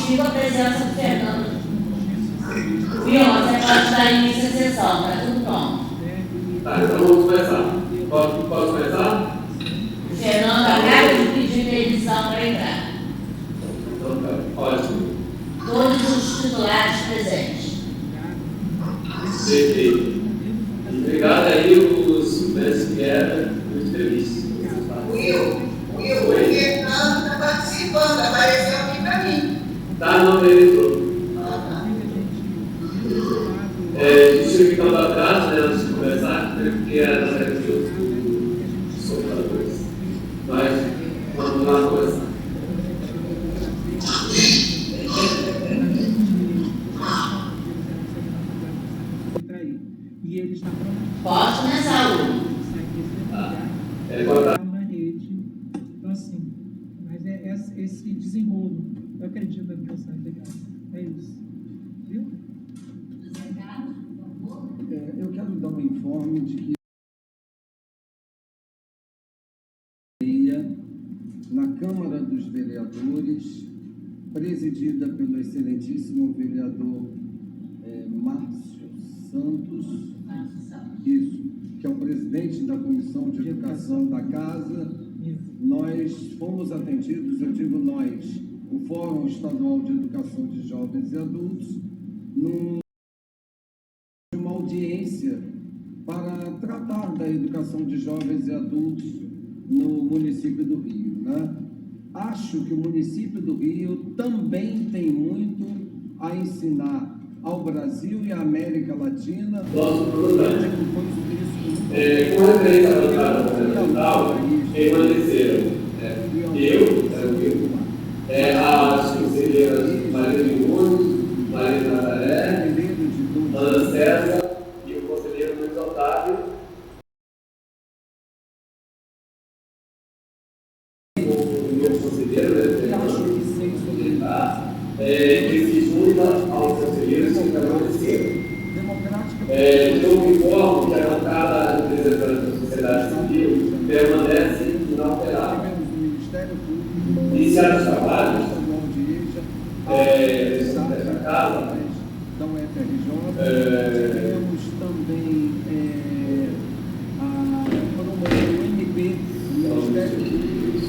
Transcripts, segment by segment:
justifico a presença do Fernando. Viu? Você pode dar início à sessão, está tudo pronto. Tá, então vamos começar. Posso começar? O Fernando acaba de pedir permissão para entrar. Então tá, ótimo. Todos os titulares presentes. Perfeito. Obrigado aí os estudantes que eram muito felizes. O Fernando está participando, apareceu aqui para mim. Tá, não, ele todo. Justificando atrás, né, antes de começar, porque era certo soltadores. Mas vamos lá começar. E ele está pronto. Pode começar, Lu. Na rede. Então, assim, mas é esse desenrolo. Eu acredito na mensagem de graça. É isso. Viu? Eu quero dar um informe de que na Câmara dos Vereadores, presidida pelo excelentíssimo vereador Márcio Santos, isso, que é o presidente da Comissão de Educação da Casa, nós fomos atendidos, eu digo nós, o Fórum Estadual de Educação de Jovens e Adultos, uma audiência para tratar da educação de jovens e adultos no município do Rio, né? Acho que o município do Rio também tem muito a ensinar ao Brasil e à América Latina. Nosso programa. Com referência à bancada governamental, permaneceram as conselheiras Maria de Nunes, Maria de Nazaré, Ana César e o conselheiro Luiz Otávio. O meu conselheiro, que se junta aos conselheiros que permaneceram. Eu me informo que a bancada representante da sociedade civil permanece inalterada. Iniciados os trabalhos dessa casa, da UFRJ, temos também o MP, o Ministério Público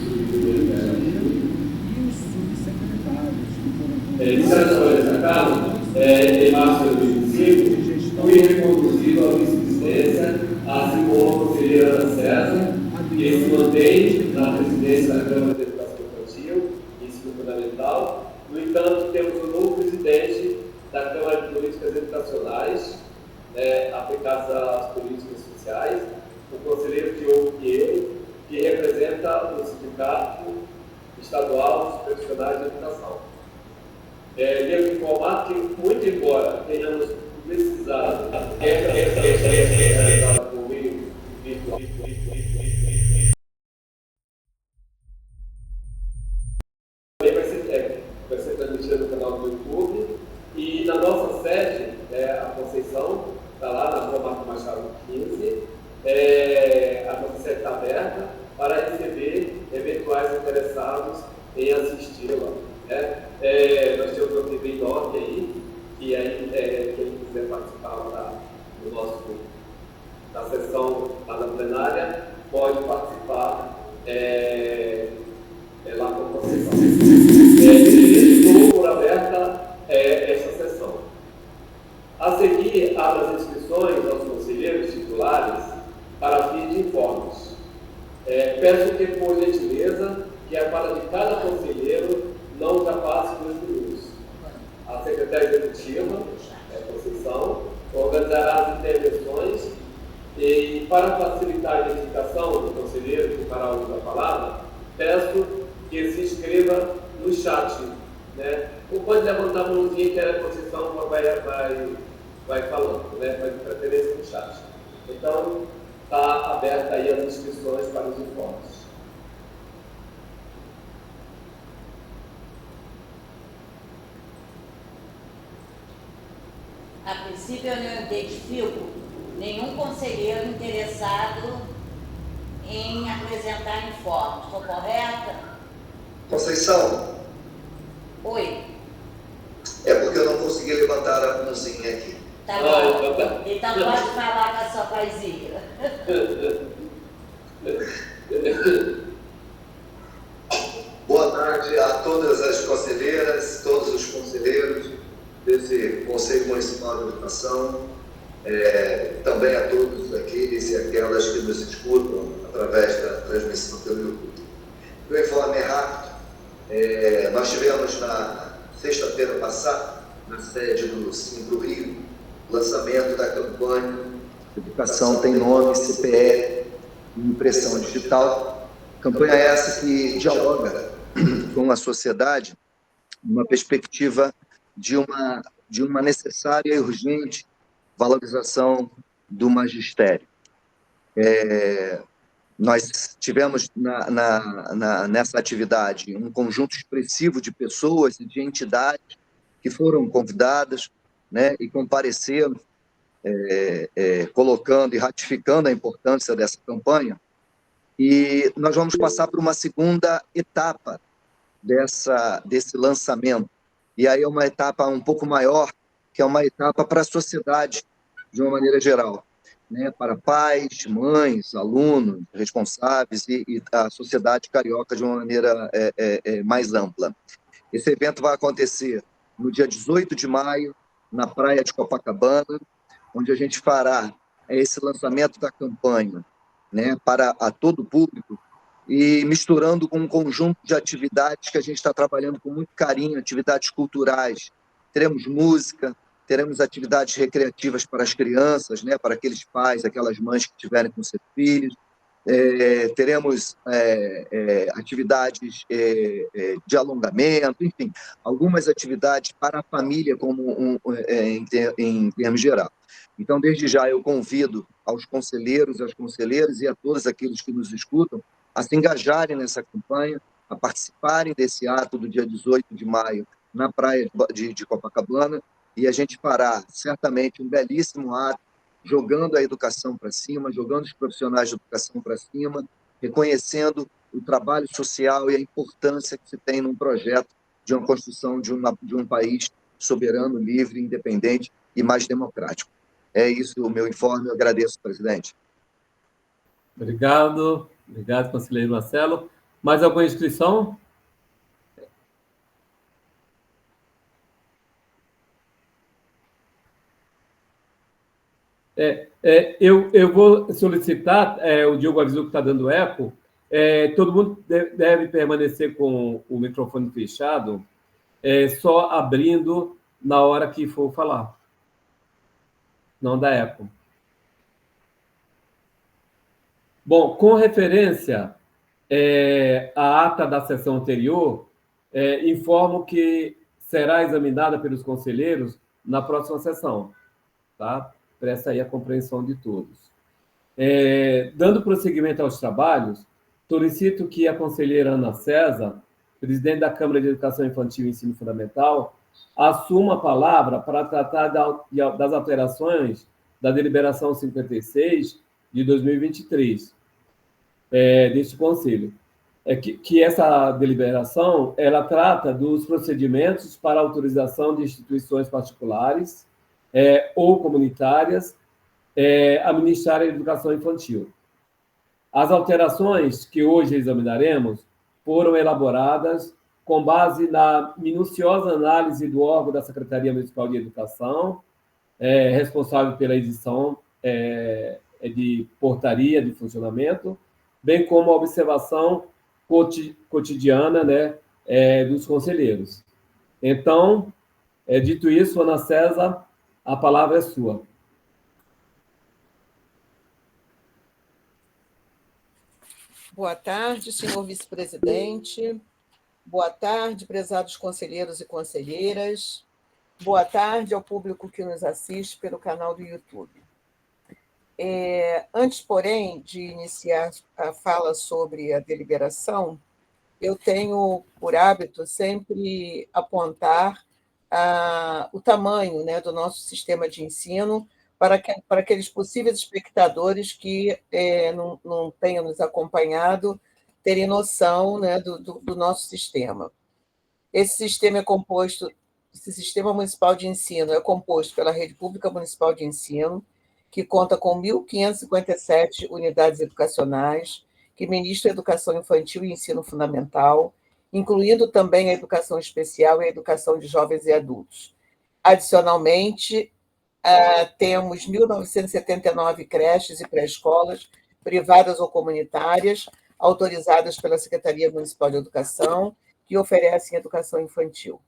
e os subsecretários que foram iniciados os trabalhos dessa casa, em março de 2005, fui reconduzido à vice-presidência, assim como a conselheira Ana César, que se mantém na presidência da Câmara de Educação Infantil e Ensino Fundamental. No entanto, temos um novo presidente da Câmara de Políticas Educacionais, aplicadas às políticas sociais, o conselheiro Diogo Pinheiro, que representa o Sindicato Estadual dos Profissionais de Educação. Devo informar que, muito embora tenhamos precisado realizada por meio virtual, vai ser transmitida no canal do YouTube, e na nossa sede, a Conceição, está lá na Rua Marco Machado 15, a nossa sede está aberta para receber eventuais interessados em assistir-la. Nós temos uma TV Doc aí, e aí quem quiser participar da sessão lá na plenária, pode participar lá com a Conceição. Estou por aberta essa sessão. A seguir, abro as inscrições aos conselheiros titulares para fim de informes. Peço que, por gentileza, que a fala de cada conselheiro não ultrapasse 2 minutos. A secretária executiva, Conceição, organizará as intervenções e, para facilitar a identificação do conselheiro que fará uso da palavra, peço que se inscreva no chat, né? Ou pode levantar a mãozinha que a Conceição vai falando, né? Vai de preferência no chat. Então, está aberta aí as inscrições para os informes. A princípio, eu não identifico nenhum conselheiro interessado em apresentar informes. Estou correta? Conceição, Oi. conseguir levantar a mãozinha aqui. Tá bom. Então pode falar com a sua paizinha. Boa tarde a todas as conselheiras, todos os conselheiros desse Conselho Municipal de Educação, também a todos aqueles e aquelas que nos escutam através da transmissão pelo YouTube. O informe é rápido. Nós tivemos na sexta-feira passada, na sede do Simpro Rio, o lançamento da campanha Educação Tem Nome, CPE e Impressão Digital. Campanha essa que dialoga com a sociedade numa perspectiva de uma necessária e urgente valorização do magistério. Nós tivemos nessa atividade um conjunto expressivo de pessoas e de entidades que foram convidadas, né, e compareceram, colocando e ratificando a importância dessa campanha. E nós vamos passar por uma segunda etapa desse lançamento. E aí é uma etapa um pouco maior, que é uma etapa para a sociedade, de uma maneira geral, né? Para pais, mães, alunos, responsáveis e a sociedade carioca de uma maneira mais ampla. Esse evento vai acontecer no dia 18 de maio, na praia de Copacabana, onde a gente fará esse lançamento da campanha, né, para todo o público, e misturando com um conjunto de atividades que a gente está trabalhando com muito carinho, atividades culturais. Teremos música, teremos atividades recreativas para as crianças, né, para aqueles pais, aquelas mães que tiverem com seus filhos. Teremos atividades de alongamento, enfim, algumas atividades para a família em termos geral. Então, desde já, eu convido aos conselheiros, às conselheiras e a todos aqueles que nos escutam a se engajarem nessa campanha, a participarem desse ato do dia 18 de maio na praia de Copacabana, e a gente fará certamente um belíssimo ato, jogando a educação para cima, jogando os profissionais de educação para cima, reconhecendo o trabalho social e a importância que se tem num projeto de uma construção de um país soberano, livre, independente e mais democrático. É isso o meu informe, eu agradeço, presidente. Obrigado, conselheiro Marcelo. Mais alguma inscrição? Eu vou solicitar, o Diogo avisou que está dando eco, todo mundo deve permanecer com o microfone fechado, só abrindo na hora que for falar. Não dá eco. Bom, com referência à ata da sessão anterior, informo que será examinada pelos conselheiros na próxima sessão, tá? Presta aí a compreensão de todos. Dando prosseguimento aos trabalhos, solicito que a conselheira Ana César, presidente da Câmara de Educação Infantil e Ensino Fundamental, assuma a palavra para tratar das alterações da deliberação 56 de 2023 deste Conselho. Que essa deliberação ela trata dos procedimentos para autorização de instituições particulares ou comunitárias a ministrarem a educação infantil. As alterações que hoje examinaremos foram elaboradas com base na minuciosa análise do órgão da Secretaria Municipal de Educação, responsável pela edição de portaria de funcionamento, bem como a observação cotidiana, né, dos conselheiros. Então, dito isso, Ana César, a palavra é sua. Boa tarde, senhor vice-presidente. Boa tarde, prezados conselheiros e conselheiras. Boa tarde ao público que nos assiste pelo canal do YouTube. Antes, porém, de iniciar a fala sobre a deliberação, eu tenho por hábito sempre apontar o tamanho, né, do nosso sistema de ensino para aqueles possíveis espectadores que não tenham nos acompanhado terem noção, né, do nosso sistema. Esse sistema é composto esse sistema municipal de ensino é composto pela Rede Pública Municipal de Ensino, que conta com 1.557 unidades educacionais, que ministra a educação infantil e ensino fundamental, incluindo também a educação especial e a educação de jovens e adultos. Adicionalmente, temos 1.979 creches e pré-escolas, privadas ou comunitárias, autorizadas pela Secretaria Municipal de Educação, que oferecem educação infantil.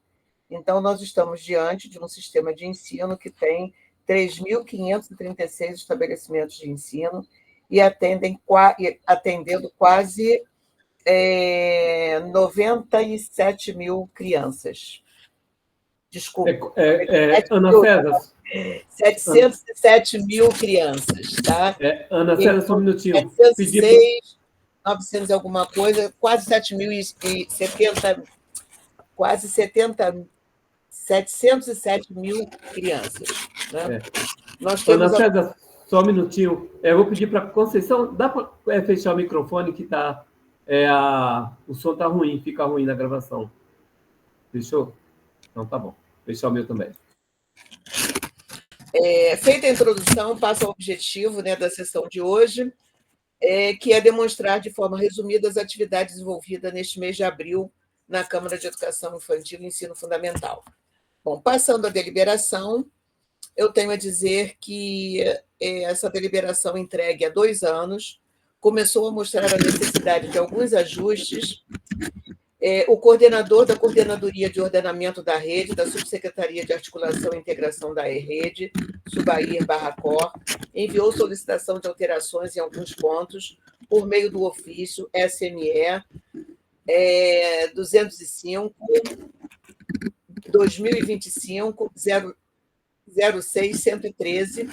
Então, nós estamos diante de um sistema de ensino que tem 3.536 estabelecimentos de ensino e atendendo quase 97 mil crianças. Desculpa. Ana César. 707 mil crianças, tá? Ana César, só um minutinho. 706, 900 e alguma coisa, quase 7.070, quase 707 mil crianças. Né? Nós temos Ana César, só um minutinho. Eu vou pedir para a Conceição, dá para fechar o microfone que tá, o som está ruim, fica ruim na gravação. Fechou? Então tá bom. Fechar o meu também. Feita a introdução, passo ao objetivo, né, da sessão de hoje, que é demonstrar de forma resumida as atividades desenvolvidas neste mês de abril na Câmara de Educação Infantil e Ensino Fundamental. Bom, passando à deliberação, eu tenho a dizer que essa deliberação entregue há 2 anos começou a mostrar a necessidade de alguns ajustes. O coordenador da Coordenadoria de Ordenamento da Rede, da Subsecretaria de Articulação e Integração da Rede, Subair Barracó, enviou solicitação de alterações em alguns pontos por meio do ofício SME 205 2025 06-113,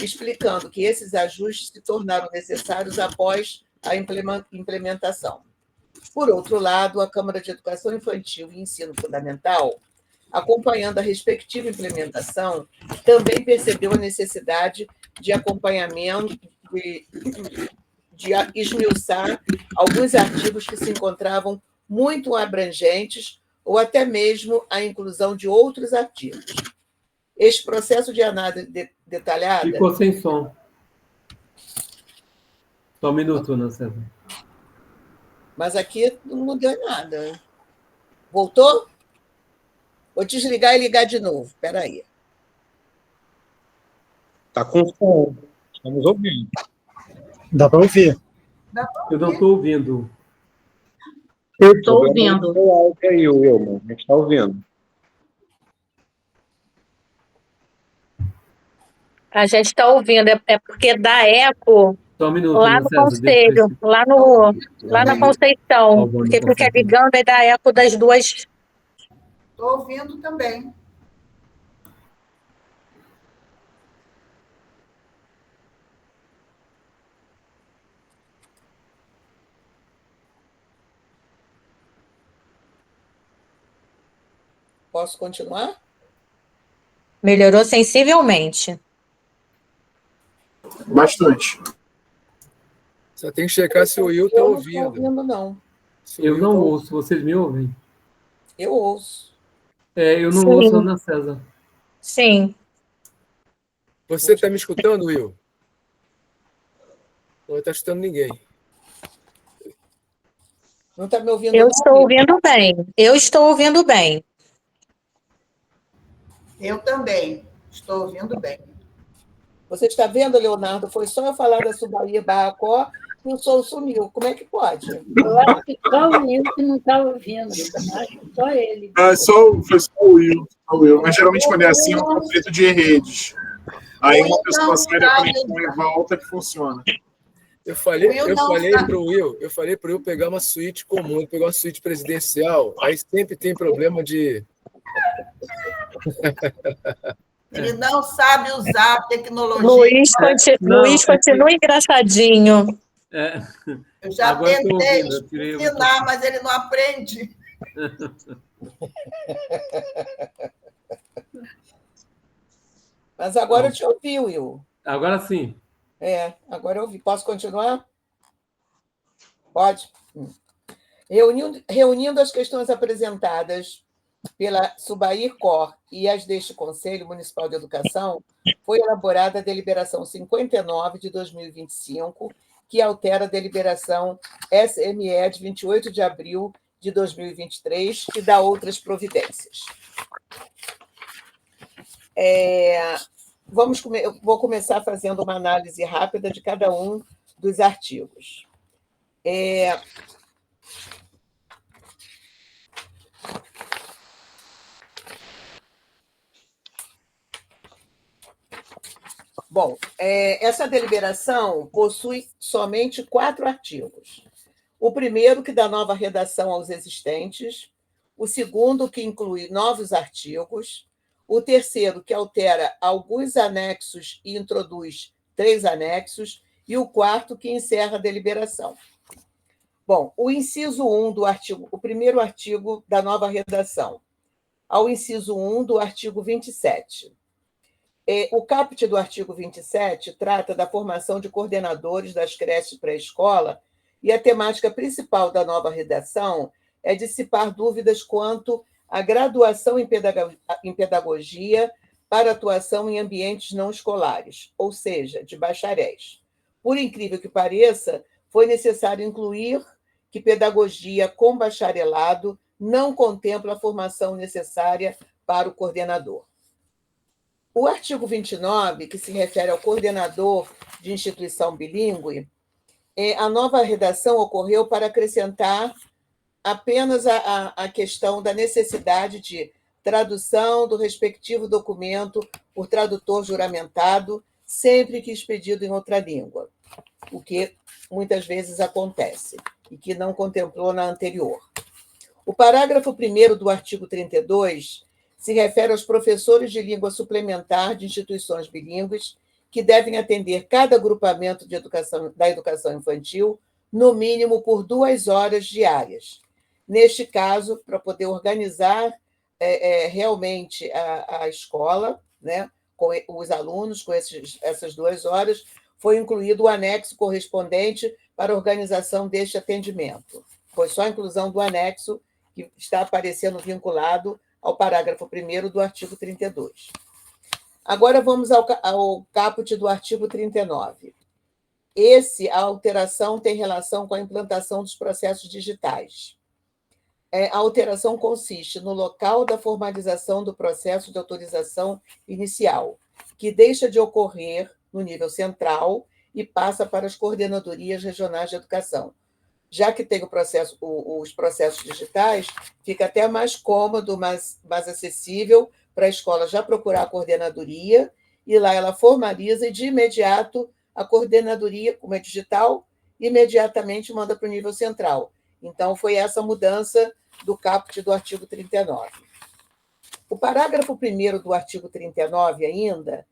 explicando que esses ajustes se tornaram necessários após a implementação. Por outro lado, a Câmara de Educação Infantil e Ensino Fundamental, acompanhando a respectiva implementação, também percebeu a necessidade de acompanhamento, de esmiuçar alguns artigos que se encontravam muito abrangentes ou até mesmo a inclusão de outros artigos. Este processo de análise detalhada... Ficou sem som. Só um minuto, Ana César. Mas aqui não mudou nada. Voltou? Vou desligar e ligar de novo. Espera aí. Está com som. Estamos ouvindo. Dá para ouvir. Eu não estou ouvindo. Eu estou ouvindo. O áudio aí, Wilma. A gente está ouvindo. A gente está ouvindo. É porque dá eco Só um minuto, lá no conselho, lá na Conceição. Porque fica ligando e dá eco das duas. Estou ouvindo também. Posso continuar? Melhorou sensivelmente. Bastante. Só tem que checar se o Will está ouvindo. Eu não estou ouvindo, não. Eu não ouço. Vocês me ouvem? Eu ouço. Eu não Sim. ouço a Ana César. Sim. Você está me escutando, Will? Não está escutando ninguém. Não está me ouvindo? Eu estou ouvindo bem. Eu estou ouvindo bem. Eu também. Estou ouvindo bem. Você está vendo, Leonardo? Foi só eu falar da Subair Barracó e o som sumiu. Como é que pode? Eu acho que só o Nil que não está ouvindo. Acho que só ele. Foi só o Will. Mas geralmente quando é assim, é um conflito de redes. Aí uma pessoa sai da conexão e volta que funciona. Eu falei para o Will pegar uma suíte comum, pegar uma suíte presidencial. Aí sempre tem problema de... Ele não sabe usar a tecnologia. Luiz continua engraçadinho. Eu já tentei ensinar, mas ele não aprende. Mas agora eu te ouvi, Will. Agora sim. Agora eu ouvi. Posso continuar? Pode. Reunindo as questões apresentadas pela Subair-Cor e as deste Conselho Municipal de Educação, foi elaborada a Deliberação 59 de 2025, que altera a Deliberação SME de 28 de abril de 2023 e dá outras providências. Vou começar fazendo uma análise rápida de cada um dos artigos. Bom, essa deliberação possui somente 4 artigos. O primeiro, que dá nova redação aos existentes. O segundo, que inclui novos artigos. O terceiro, que altera alguns anexos e introduz 3 anexos. E o quarto, que encerra a deliberação. Bom, o inciso 1 do artigo, o primeiro artigo da nova redação, ao inciso 1 do artigo 27. O caput do artigo 27 trata da formação de coordenadores das creches pré-escola e a temática principal da nova redação é dissipar dúvidas quanto à graduação em pedagogia para atuação em ambientes não escolares, ou seja, de bacharéis. Por incrível que pareça, foi necessário incluir que pedagogia com bacharelado não contempla a formação necessária para o coordenador. O artigo 29, que se refere ao coordenador de instituição bilíngue, a nova redação ocorreu para acrescentar apenas a questão da necessidade de tradução do respectivo documento por tradutor juramentado, sempre que expedido em outra língua, o que muitas vezes acontece e que não contemplou na anterior. O parágrafo 1º do artigo 32 se refere aos professores de língua suplementar de instituições bilíngues que devem atender cada agrupamento da educação infantil, no mínimo por 2 horas diárias. Neste caso, para poder organizar realmente a escola, né, com os alunos, com essas 2 horas, foi incluído o anexo correspondente para a organização deste atendimento. Foi só a inclusão do anexo que está aparecendo vinculado ao parágrafo 1º do artigo 32. Agora vamos ao caput do artigo 39. A alteração tem relação com a implantação dos processos digitais. A alteração consiste no local da formalização do processo de autorização inicial, que deixa de ocorrer no nível central e passa para as coordenadorias regionais de educação. Já que tem os processos digitais, fica até mais cômodo, mais acessível para a escola já procurar a coordenadoria, e lá ela formaliza e, de imediato, a coordenadoria, como é digital, imediatamente manda para o nível central. Então, foi essa mudança do caput do artigo 39. O parágrafo 1º do artigo 39, ainda,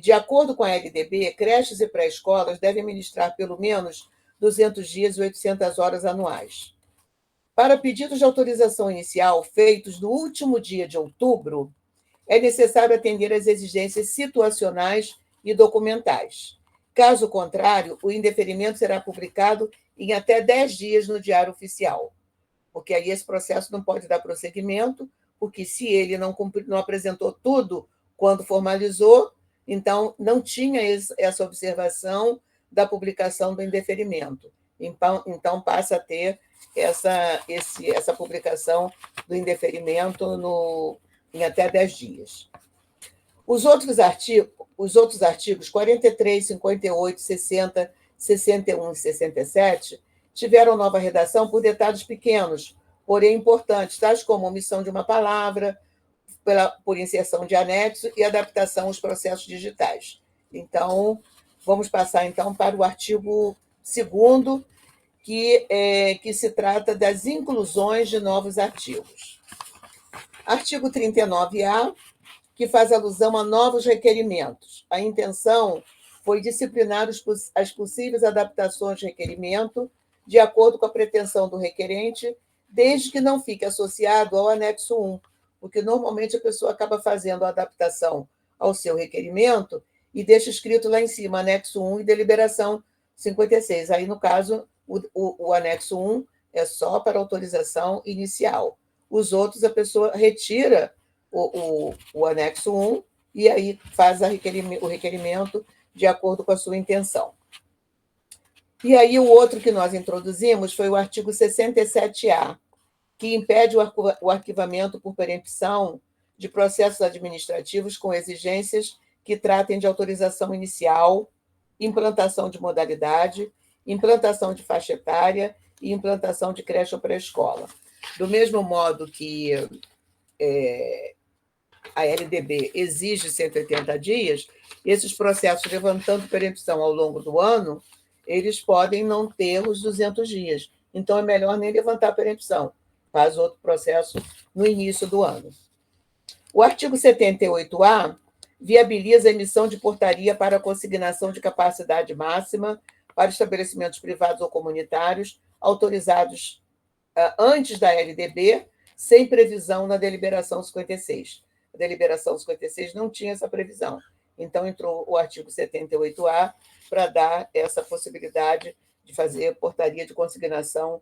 de acordo com a LDB, creches e pré-escolas devem ministrar pelo menos 200 dias e 800 horas anuais. Para pedidos de autorização inicial feitos no último dia de outubro, é necessário atender às exigências situacionais e documentais. Caso contrário, o indeferimento será publicado em até 10 dias no Diário Oficial, porque aí esse processo não pode dar prosseguimento, porque se ele não apresentou tudo quando formalizou, então não tinha essa observação da publicação do indeferimento. Então passa a ter essa publicação do indeferimento em até 10 dias. Os outros artigos 43, 58, 60, 61 e 67 tiveram nova redação por detalhes pequenos, porém importantes, tais como omissão de uma palavra, por inserção de anexo e adaptação aos processos digitais. Então, vamos passar, então, para o artigo 2º, que se trata das inclusões de novos artigos. Artigo 39A, que faz alusão a novos requerimentos. A intenção foi disciplinar as possíveis adaptações de requerimento de acordo com a pretensão do requerente, desde que não fique associado ao anexo 1, porque normalmente a pessoa acaba fazendo a adaptação ao seu requerimento e deixa escrito lá em cima, anexo 1 e deliberação 56. Aí, no caso, o anexo 1 é só para autorização inicial. Os outros, a pessoa retira o anexo 1 e aí faz o requerimento de acordo com a sua intenção. E aí, o outro que nós introduzimos foi o artigo 67A, que impede o arquivamento por perempção de processos administrativos com exigências que tratem de autorização inicial, implantação de modalidade, implantação de faixa etária e implantação de creche ou pré-escola. Do mesmo modo que a LDB exige 180 dias, esses processos levantando perempção ao longo do ano, eles podem não ter os 200 dias. Então, é melhor nem levantar a perempção. Faz outro processo no início do ano. O artigo 78A viabiliza a emissão de portaria para consignação de capacidade máxima para estabelecimentos privados ou comunitários autorizados antes da LDB, sem previsão na deliberação 56. A deliberação 56 não tinha essa previsão. Então, entrou o artigo 78A para dar essa possibilidade de fazer portaria de consignação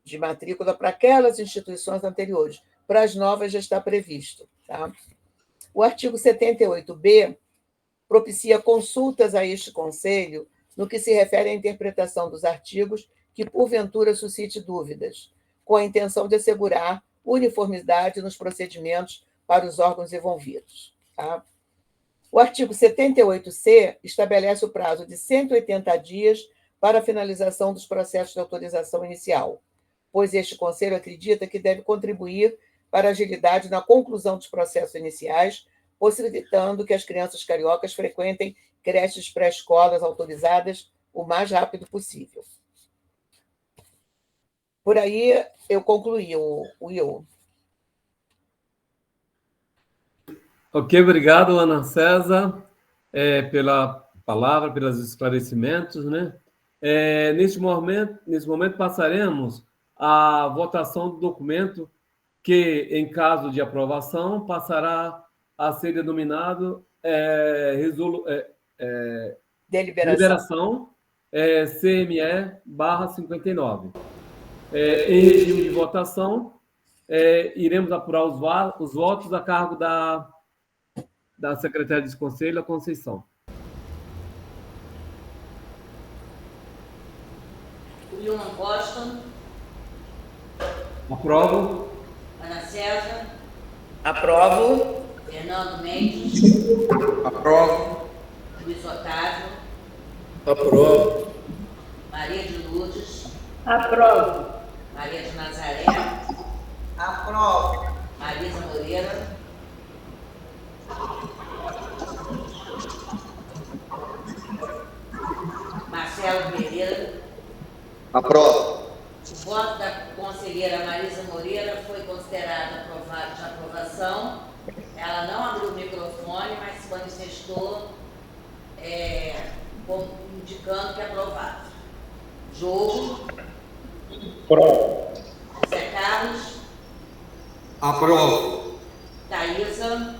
de matrícula para aquelas instituições anteriores. Para as novas já está previsto. Tá? O artigo 78B propicia consultas a este Conselho no que se refere à interpretação dos artigos que, porventura, suscite dúvidas, com a intenção de assegurar uniformidade nos procedimentos para os órgãos envolvidos. Tá? O artigo 78C estabelece o prazo de 180 dias para a finalização dos processos de autorização inicial, pois este Conselho acredita que deve contribuir para a agilidade na conclusão dos processos iniciais, possibilitando que as crianças cariocas frequentem creches pré-escolas autorizadas o mais rápido possível. Por aí, eu concluí, o Will. Ok, obrigado, Ana César, pela palavra, pelos esclarecimentos, né? Neste momento, passaremos à votação do documento que, em caso de aprovação, passará a ser denominado deliberação CME/59. Em regime de votação, iremos apurar os votos a cargo da secretária desse Conselho, a Conceição. Wilman Costa. Aprovo. Ana César. Aprovo. Fernando Mendes. Aprovo. Luiz Otávio. Aprovo. Maria de Lourdes. Aprovo. Maria de Nazaré. Aprovo. Marisa Moreira. Marcelo Pereira. Aprovo. O voto da conselheira Marisa Moreira foi considerado aprovado de aprovação. Ela não abriu o microfone, mas se manifestou indicando que é aprovado. Jogo. Aprovo. Zé Carlos. Aprovo. Thaísa.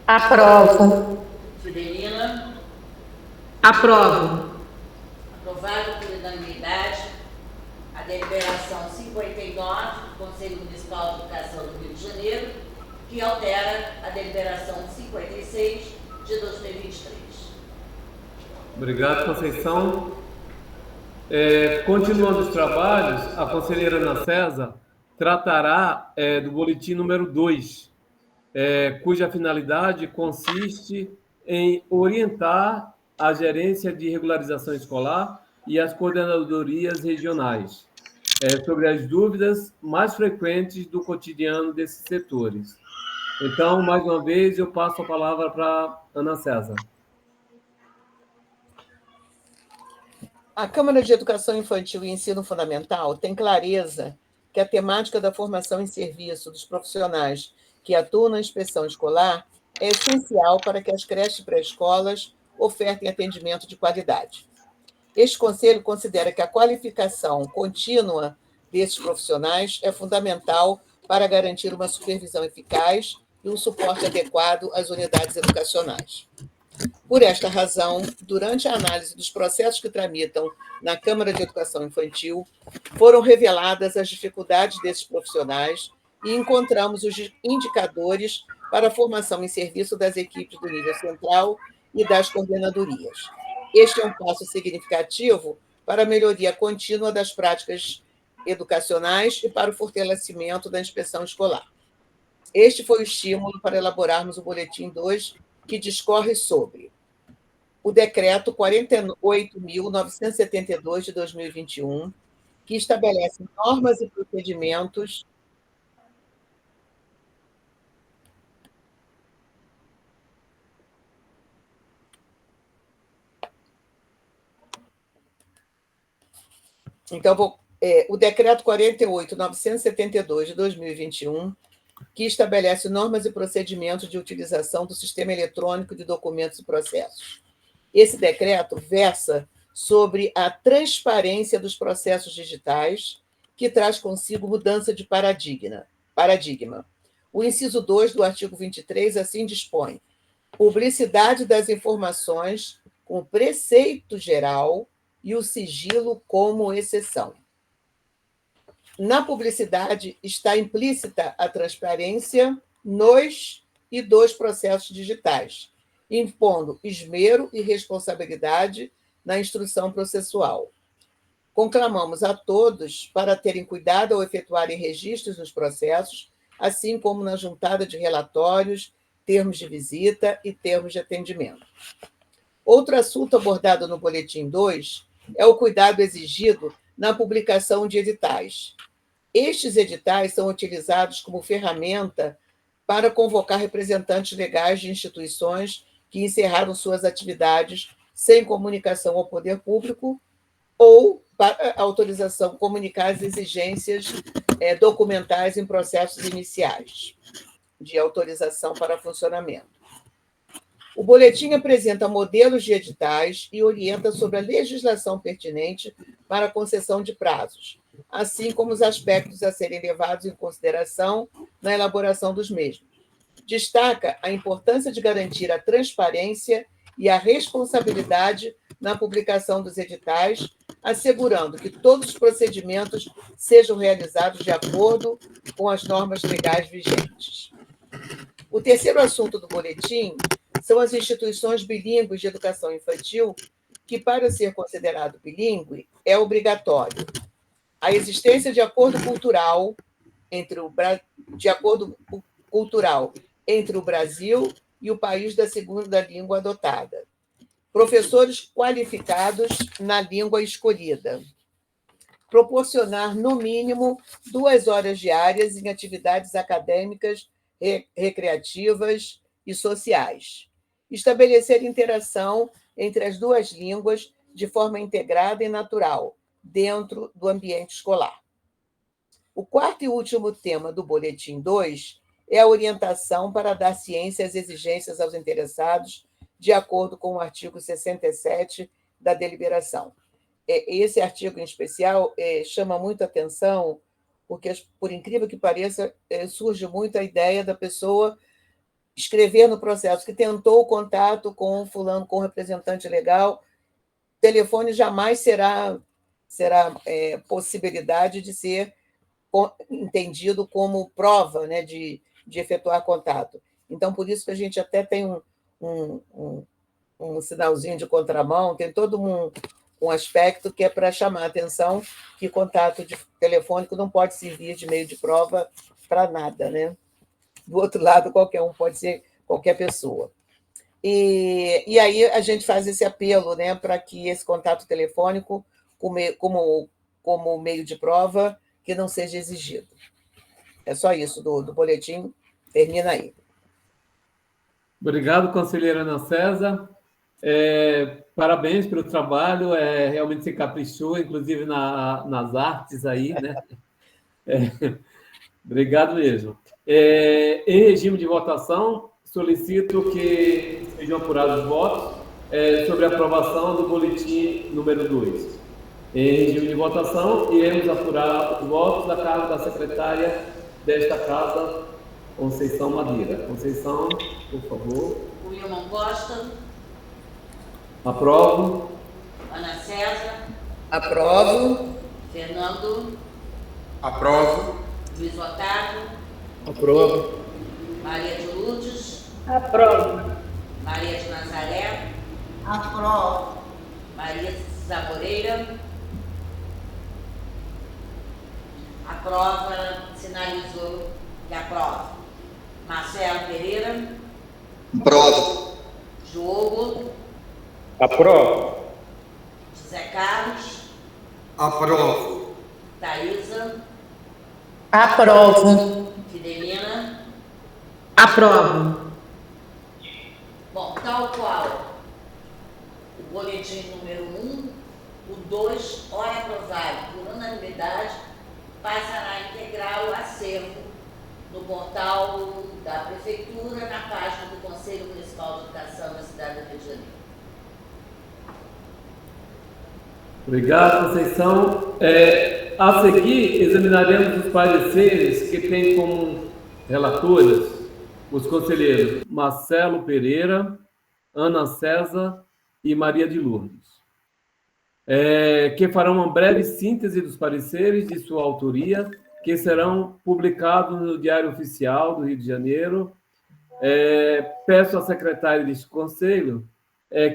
Aprovo. Fidelina. Aprovo. Aprovado por unanimidade a deliberação 59 do Conselho Municipal de Educação do Rio de Janeiro, que altera a deliberação 56 de 2023. Obrigado, Conceição. Continuando os trabalhos, a conselheira Ana César tratará do boletim número 2, cuja finalidade consiste em orientar a gerência de regularização escolar e as coordenadorias regionais sobre as dúvidas mais frequentes do cotidiano desses setores. Então, mais uma vez, eu passo a palavra para Ana César. A Câmara de Educação Infantil e Ensino Fundamental tem clareza que a temática da formação em serviço dos profissionais que atuam na inspeção escolar é essencial para que as creches e pré-escolas ofertem atendimento de qualidade. Este Conselho considera que a qualificação contínua desses profissionais é fundamental para garantir uma supervisão eficaz e um suporte adequado às unidades educacionais. Por esta razão, durante a análise dos processos que tramitam na Câmara de Educação Infantil, foram reveladas as dificuldades desses profissionais e encontramos os indicadores para a formação em serviço das equipes do nível central e das coordenadorias. Este é um passo significativo para a melhoria contínua das práticas educacionais e para o fortalecimento da inspeção escolar. Este foi o estímulo para elaborarmos o Boletim 2, que discorre sobre o Decreto 48.972 de 2021, que estabelece normas e procedimentos o Decreto 48.972 de 2021, que estabelece normas e procedimentos de utilização do Sistema Eletrônico de Documentos e Processos. Esse decreto versa sobre a transparência dos processos digitais, que traz consigo mudança de paradigma. O inciso 2 do artigo 23 assim dispõe: publicidade das informações com preceito geral e o sigilo como exceção. Na publicidade está implícita a transparência nos e dos processos digitais, impondo esmero e responsabilidade na instrução processual. Conclamamos a todos para terem cuidado ao efetuarem registros nos processos, assim como na juntada de relatórios, termos de visita e termos de atendimento. Outro assunto abordado no Boletim 2 é o cuidado exigido na publicação de editais. Estes editais são utilizados como ferramenta para convocar representantes legais de instituições que encerraram suas atividades sem comunicação ao poder público ou para autorização comunicar as exigências documentais em processos iniciais de autorização para funcionamento. O boletim apresenta modelos de editais e orienta sobre a legislação pertinente para a concessão de prazos, assim como os aspectos a serem levados em consideração na elaboração dos mesmos. Destaca a importância de garantir a transparência e a responsabilidade na publicação dos editais, assegurando que todos os procedimentos sejam realizados de acordo com as normas legais vigentes. O terceiro assunto do boletim são as instituições bilíngues de educação infantil, que, para ser considerado bilíngue, é obrigatório a existência de acordo cultural entre o Brasil e o país da segunda língua adotada, professores qualificados na língua escolhida, proporcionar, no mínimo, 2 horas diárias em atividades acadêmicas, recreativas e sociais, estabelecer interação entre as duas línguas de forma integrada e natural, dentro do ambiente escolar. O quarto e último tema do Boletim 2 é a orientação para dar ciência às exigências aos interessados, de acordo com o artigo 67 da deliberação. Esse artigo, em especial, chama muito atenção, porque, por incrível que pareça, surge muito a ideia da pessoa escrever no processo que tentou o contato com fulano, com o representante legal. O telefone jamais será possibilidade de ser entendido como prova, né, de efetuar contato. Então, por isso que a gente até tem um sinalzinho de contramão, tem todo um aspecto que é para chamar a atenção que contato telefônico não pode servir de meio de prova para nada, né? Do outro lado, qualquer um pode ser qualquer pessoa. E aí a gente faz esse apelo, né, para que esse contato telefônico, como meio de prova, que não seja exigido. É só isso do boletim, termina aí. Obrigado, conselheira Ana César. Parabéns pelo trabalho, realmente se caprichou, inclusive nas artes aí, né? Obrigado mesmo. Em regime de votação, solicito que sejam apurados os votos sobre a aprovação do boletim número 2. Em regime de votação, iremos apurar os votos da cargo da secretária desta casa, Conceição Madeira. Conceição, por favor. Wilman Costa. Aprovo. Ana César. Aprovo. Fernando. Aprovo. Luiz Otávio. Aprovo. Maria de Lourdes, Aprovo. Maria de Nazaré, Aprovo. Maria Cisa Moreira. Aprova, sinalizou que aprova. Marcelo Pereira, Aprovo. Diogo, Aprovo. José Carlos, Aprovo. Thaisa, Aprovo. Fidelina. Aprovo. Bom, tal qual o boletim número 1, o 2, ora aprovado por unanimidade, passará a integrar o acervo no portal da Prefeitura, na página do Conselho Municipal de Educação da cidade do Rio de Janeiro. Obrigado, Conceição. A seguir, examinaremos os pareceres que têm como relatores os conselheiros Marcelo Pereira, Ana César e Maria de Lourdes, que farão uma breve síntese dos pareceres de sua autoria, que serão publicados no Diário Oficial do Rio de Janeiro. Peço à secretária deste conselho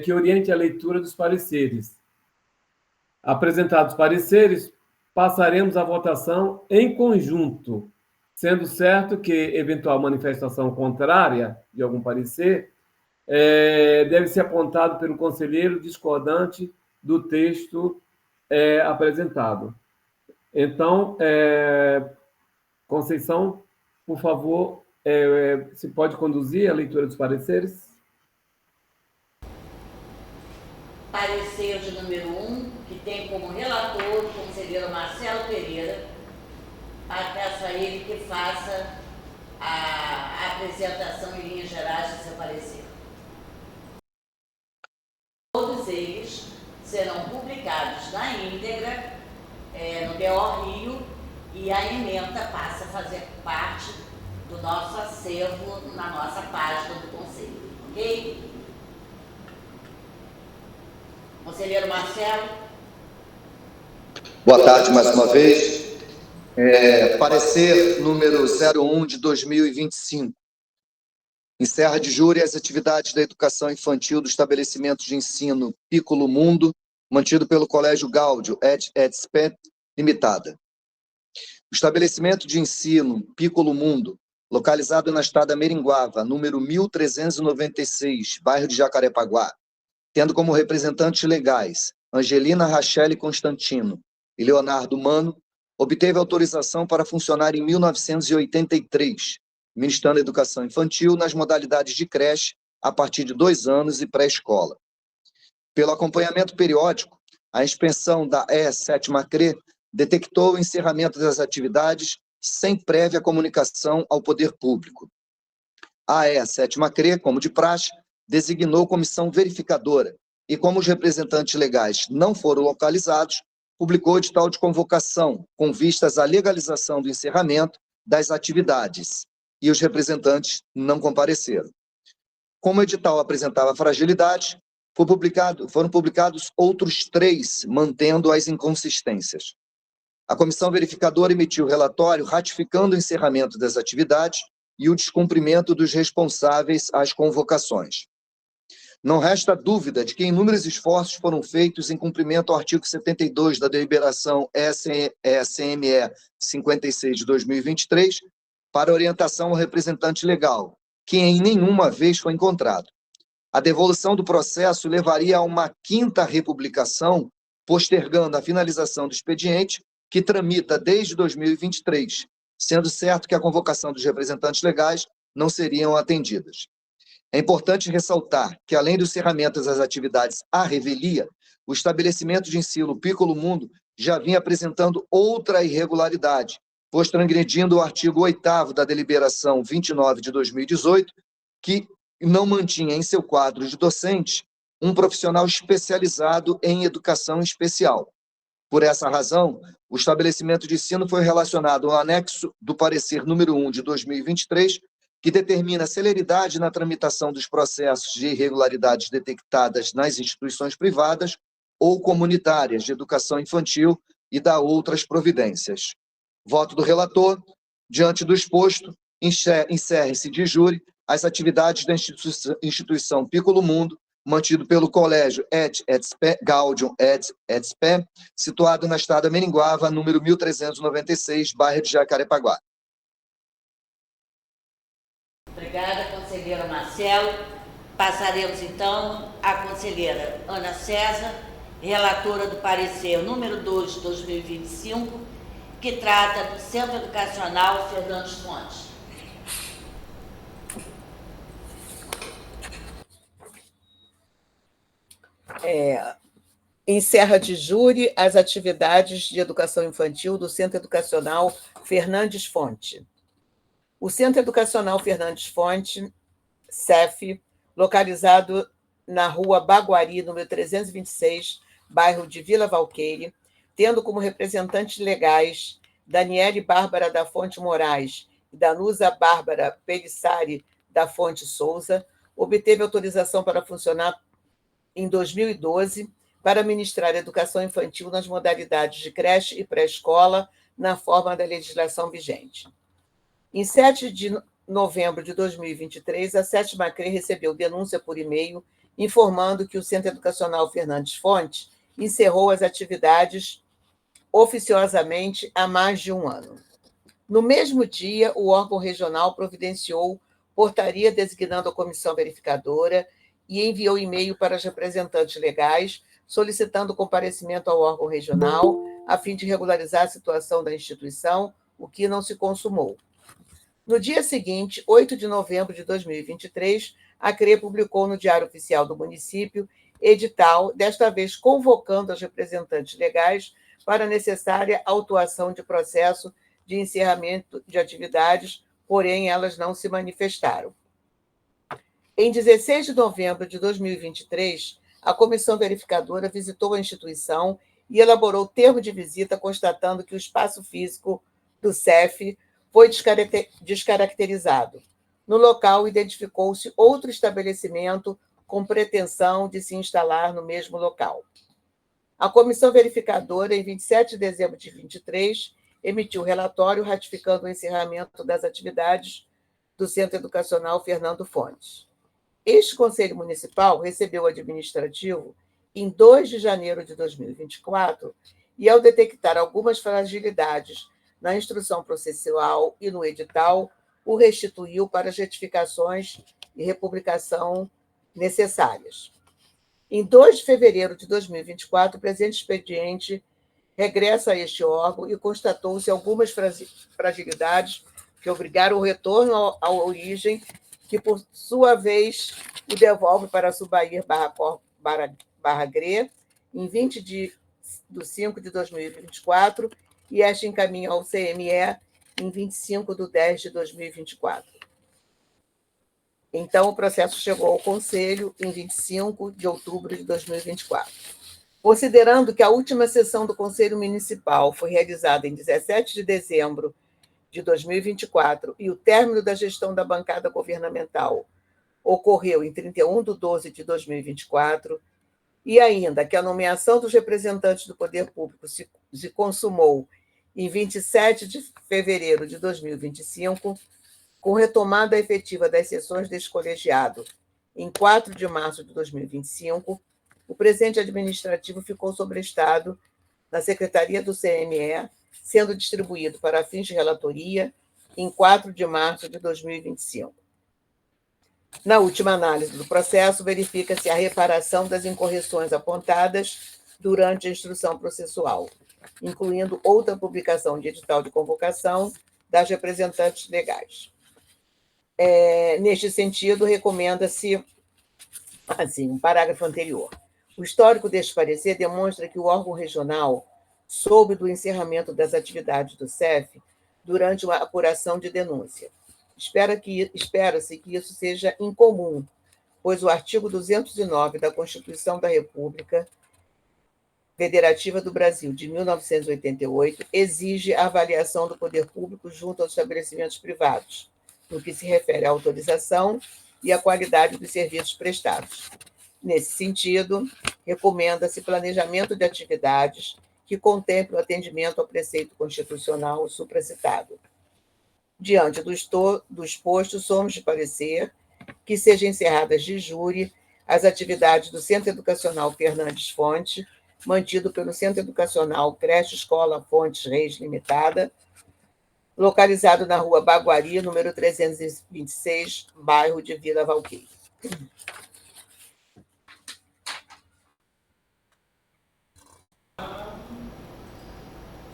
que oriente a leitura dos pareceres. Apresentados os pareceres, passaremos à votação em conjunto, sendo certo que eventual manifestação contrária de algum parecer deve ser apontado pelo conselheiro discordante do texto apresentado. Então, Conceição, por favor, se pode conduzir a leitura dos pareceres? Parecer de número 1, que tem como relator o conselheiro Marcelo Pereira. Peço a ele que faça a apresentação em linhas gerais do seu parecer. Todos eles serão publicados na íntegra no BO Rio, e a ementa passa a fazer parte do nosso acervo na nossa página do Conselho, ok? Conselheiro Marcelo. Boa tarde mais uma vez. Parecer número 01 de 2025. Encerra de júri as atividades da educação infantil do estabelecimento de ensino Piccolo Mundo, mantido pelo Colégio Gáudio et Spes Limitada. O estabelecimento de ensino Piccolo Mundo, localizado na estrada Meringuava, número 1396, bairro de Jacarepaguá, tendo como representantes legais Angelina Rachele Constantino e Leonardo Mano, obteve autorização para funcionar em 1983, ministrando educação infantil nas modalidades de creche a partir de 2 anos e pré-escola. Pelo acompanhamento periódico, a inspeção da E7ª CRE detectou o encerramento das atividades sem prévia comunicação ao poder público. A E7ª CRE, como de praxe, designou comissão verificadora e, como os representantes legais não foram localizados, publicou edital de convocação com vistas à legalização do encerramento das atividades, e os representantes não compareceram. Como o edital apresentava fragilidade, foram publicados outros 3, mantendo as inconsistências. A comissão verificadora emitiu relatório ratificando o encerramento das atividades e o descumprimento dos responsáveis às convocações. Não resta dúvida de que inúmeros esforços foram feitos em cumprimento ao artigo 72 da deliberação ECME 56 de 2023 para orientação ao representante legal, que em nenhuma vez foi encontrado. A devolução do processo levaria a uma 5ª republicação, postergando a finalização do expediente, que tramita desde 2023, sendo certo que a convocação dos representantes legais não seriam atendidas. É importante ressaltar que, além do encerramento das atividades à revelia, o estabelecimento de ensino Piccolo Mundo já vinha apresentando outra irregularidade, pois transgredindo o artigo 8º da deliberação 29 de 2018, que não mantinha em seu quadro de docente um profissional especializado em educação especial. Por essa razão, o estabelecimento de ensino foi relacionado ao anexo do parecer número 1 de 2023, que determina a celeridade na tramitação dos processos de irregularidades detectadas nas instituições privadas ou comunitárias de educação infantil e dá outras providências. Voto do relator. Diante do exposto, encerre-se de jure as atividades da instituição Piccolo Mundo, mantido pelo Colégio Gaudium et Spem, situado na estrada Meringuava, número 1396, bairro de Jacarepaguá. Obrigada, conselheiro Marcelo. Passaremos, então, à conselheira Ana César, relatora do parecer número 2 de 2025, que trata do Centro Educacional Fernandes Fontes. Encerra de júri as atividades de educação infantil do Centro Educacional Fernandes Fonte. O Centro Educacional Fernandes Fonte, CEF, localizado na rua Baguari, número 326, bairro de Vila Valqueire, tendo como representantes legais Daniele Bárbara da Fonte Moraes e Danusa Bárbara Pelissari da Fonte Souza, obteve autorização para funcionar em 2012 para ministrar educação infantil nas modalidades de creche e pré-escola, na forma da legislação vigente. Em 7 de novembro de 2023, a 7ª CRE recebeu denúncia por e-mail informando que o Centro Educacional Fernandes Fonte encerrou as atividades oficiosamente há mais de um ano. No mesmo dia, o órgão regional providenciou portaria designando a comissão verificadora e enviou e-mail para os representantes legais solicitando comparecimento ao órgão regional a fim de regularizar a situação da instituição, o que não se consumou. No dia seguinte, 8 de novembro de 2023, a CRE publicou no Diário Oficial do Município edital, desta vez convocando os representantes legais para a necessária autuação de processo de encerramento de atividades, porém elas não se manifestaram. Em 16 de novembro de 2023, a comissão verificadora visitou a instituição e elaborou termo de visita constatando que o espaço físico do CEF foi descaracterizado. No local, identificou-se outro estabelecimento com pretensão de se instalar no mesmo local. A comissão verificadora, em 27 de dezembro de 2023, emitiu relatório ratificando o encerramento das atividades do Centro Educacional Fernando Fontes. Este Conselho Municipal recebeu o administrativo em 2 de janeiro de 2024 e, ao detectar algumas fragilidades na instrução processual e no edital, o restituiu para as retificações e republicação necessárias. Em 2 de fevereiro de 2024, o presente expediente regressa a este órgão e constatou-se algumas fragilidades que obrigaram o retorno à origem, que, por sua vez, o devolve para Subair barra GRE, em 20 de 5 de 2024, e este encaminha ao CME em 25 de 10 de 2024. Então, o processo chegou ao Conselho em 25 de outubro de 2024. Considerando que a última sessão do Conselho Municipal foi realizada em 17 de dezembro de 2024 e o término da gestão da bancada governamental ocorreu em 31 de 12 de 2024, e ainda que a nomeação dos representantes do Poder Público se consumou em 27 de fevereiro de 2025, com retomada efetiva das sessões deste colegiado em 4 de março de 2025, o presente administrativo ficou sobrestado na Secretaria do CME, sendo distribuído para fins de relatoria em 4 de março de 2025. Na última análise do processo, verifica-se a reparação das incorreções apontadas durante a instrução processual, incluindo outra publicação de edital de convocação das representantes legais. Neste sentido, recomenda-se assim, um parágrafo anterior. O histórico deste parecer demonstra que o órgão regional soube do encerramento das atividades do CEF durante uma apuração de denúncia. Espera-se que isso seja incomum, pois o artigo 209 da Constituição da República Federativa do Brasil, de 1988, exige a avaliação do poder público junto aos estabelecimentos privados, no que se refere à autorização e à qualidade dos serviços prestados. Nesse sentido, recomenda-se planejamento de atividades que contemple o atendimento ao preceito constitucional supracitado. Diante do exposto, somos de parecer que sejam encerradas de júri as atividades do Centro Educacional Fernandes Fonte, mantido pelo Centro Educacional Creche Escola Fontes Reis Limitada, localizado na rua Baguari, número 326, bairro de Vila Valqueira.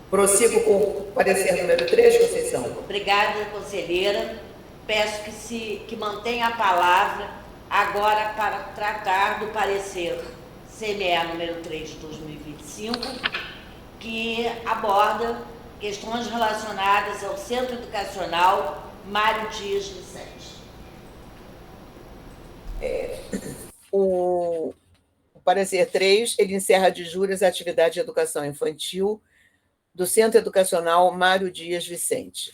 Prossigo com o parecer número 3, Conceição. Obrigada, conselheira. Peço que mantenha a palavra agora para tratar do parecer CME número 3 de 2025, que aborda questões relacionadas ao Centro Educacional Mário Dias Vicente. O parecer 3, ele encerra de júri as atividades de educação infantil do Centro Educacional Mário Dias Vicente.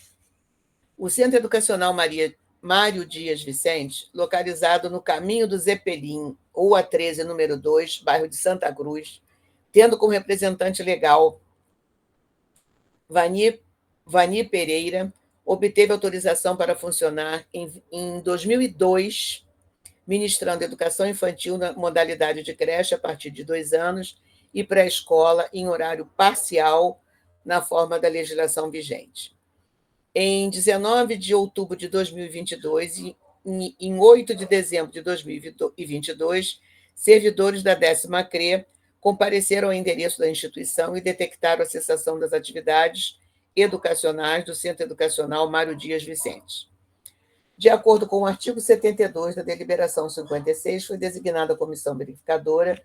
O Centro Educacional Mário Dias Vicente, localizado no caminho do Zeppelin, Rua 13, número 2, bairro de Santa Cruz, tendo como representante legal Vani Pereira, obteve autorização para funcionar em 2002, ministrando educação infantil na modalidade de creche a partir de 2 anos e pré-escola em horário parcial, na forma da legislação vigente. Em 19 de outubro de 2022 e em 8 de dezembro de 2022, servidores da 10ª CRE compareceram ao endereço da instituição e detectaram a cessação das atividades educacionais do Centro Educacional Mário Dias Vicente. De acordo com o artigo 72 da deliberação 56, foi designada a comissão verificadora,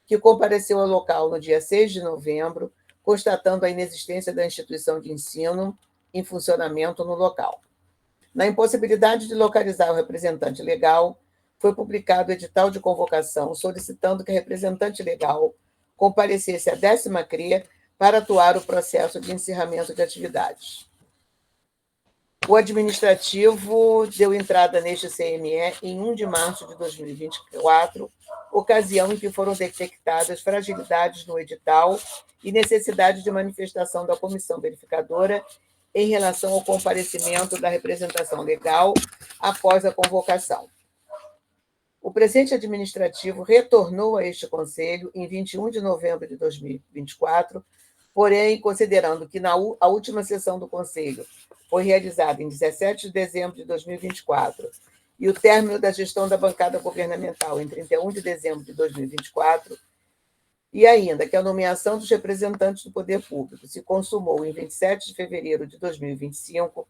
que compareceu ao local no dia 6 de novembro, constatando a inexistência da instituição de ensino em funcionamento no local. Na impossibilidade de localizar o representante legal, foi publicado o edital de convocação solicitando que a representante legal comparecesse à 10ª CRE para atuar o processo de encerramento de atividades. O administrativo deu entrada neste CME em 1 de março de 2024, ocasião em que foram detectadas fragilidades no edital e necessidade de manifestação da comissão verificadora em relação ao comparecimento da representação legal após a convocação. O presente administrativo retornou a este Conselho em 21 de novembro de 2024, porém, considerando que a última sessão do Conselho foi realizada em 17 de dezembro de 2024 e o término da gestão da bancada governamental em 31 de dezembro de 2024, e ainda que a nomeação dos representantes do poder público se consumou em 27 de fevereiro de 2025,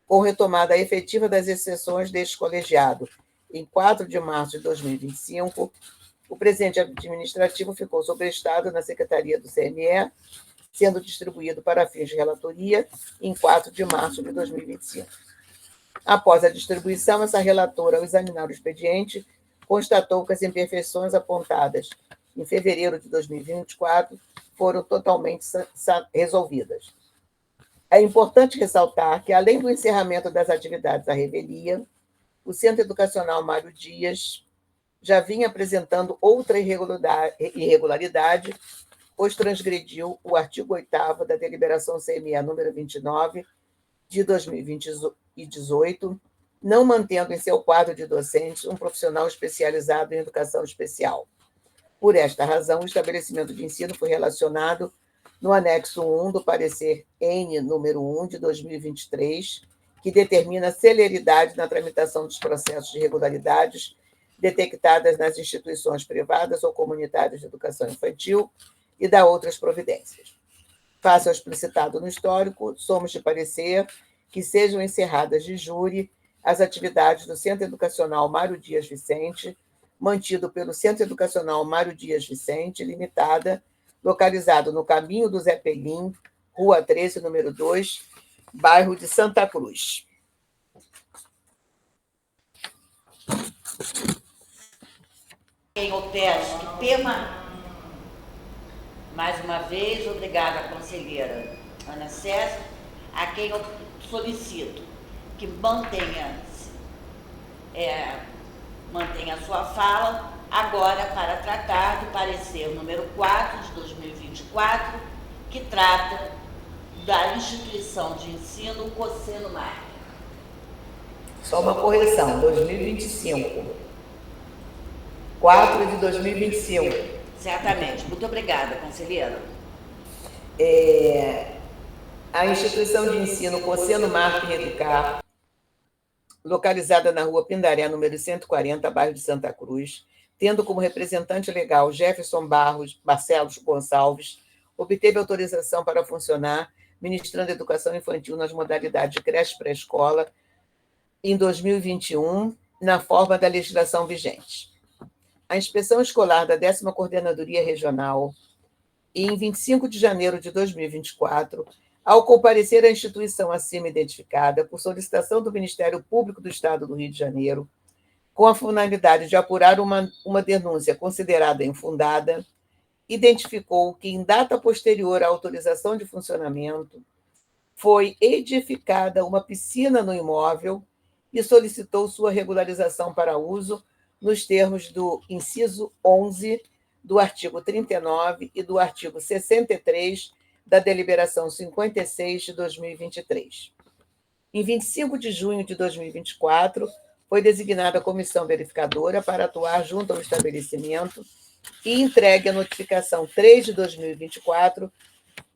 com retomada efetiva das exceções deste colegiado em 4 de março de 2025, o presente administrativo ficou sobrestado na Secretaria do CME, sendo distribuído para fins de relatoria em 4 de março de 2025. Após a distribuição, essa relatora, ao examinar o expediente, constatou que as imperfeições apontadas em fevereiro de 2024 foram totalmente resolvidas. É importante ressaltar que, além do encerramento das atividades à revelia, o Centro Educacional Mário Dias já vinha apresentando outra irregularidade, pois transgrediu o artigo 8º da deliberação CME número 29 de 2018, não mantendo em seu quadro de docentes um profissional especializado em educação especial. Por esta razão, o estabelecimento de ensino foi relacionado no anexo 1 do parecer N número 1 de 2023, que determina a celeridade na tramitação dos processos de irregularidades detectadas nas instituições privadas ou comunitárias de educação infantil e dá outras providências. Face ao explicitado no histórico, somos de parecer que sejam encerradas de júri as atividades do Centro Educacional Mário Dias Vicente, mantido pelo Centro Educacional Mário Dias Vicente, Limitada, localizado no caminho do Zeppelin, Rua 13, número 2, bairro de Santa Cruz. Eu peço que mais uma vez, obrigada à conselheira Ana César, a quem eu solicito que mantenha a sua fala agora para tratar do parecer número 4 de 2024, que trata da instituição de ensino Coceno Mar. Só uma correção, 2025. 4 de 2025. Certamente. Muito obrigada, conselheira. A instituição de ensino Coceno Marque Educar, localizada na rua Pindaré, número 140, bairro de Santa Cruz, tendo como representante legal Jefferson Barcelos Gonçalves, obteve autorização para funcionar, ministrando educação infantil nas modalidades de creche pré-escola em 2021, na forma da legislação vigente. A inspeção escolar da 10ª Coordenadoria Regional, em 25 de janeiro de 2024, ao comparecer à instituição acima identificada, por solicitação do Ministério Público do Estado do Rio de Janeiro, com a finalidade de apurar uma denúncia considerada infundada, identificou que, em data posterior à autorização de funcionamento, foi edificada uma piscina no imóvel e solicitou sua regularização para uso nos termos do inciso 11 do artigo 39 e do artigo 63 da Deliberação 56 de 2023. Em 25 de junho de 2024, foi designada a comissão verificadora para atuar junto ao estabelecimento e entregue a notificação 3 de 2024,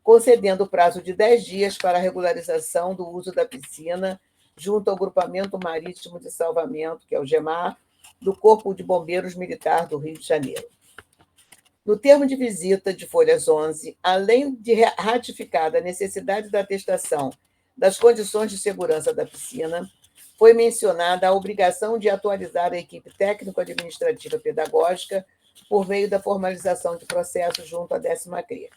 concedendo o prazo de 10 dias para a regularização do uso da piscina junto ao Grupamento Marítimo de Salvamento, que é o GEMAR, do Corpo de Bombeiros Militar do Rio de Janeiro. No termo de visita de folhas 11, além de ratificada a necessidade da atestação das condições de segurança da piscina, foi mencionada a obrigação de atualizar a equipe técnico-administrativa pedagógica por meio da formalização de processo junto à 10ª CRE.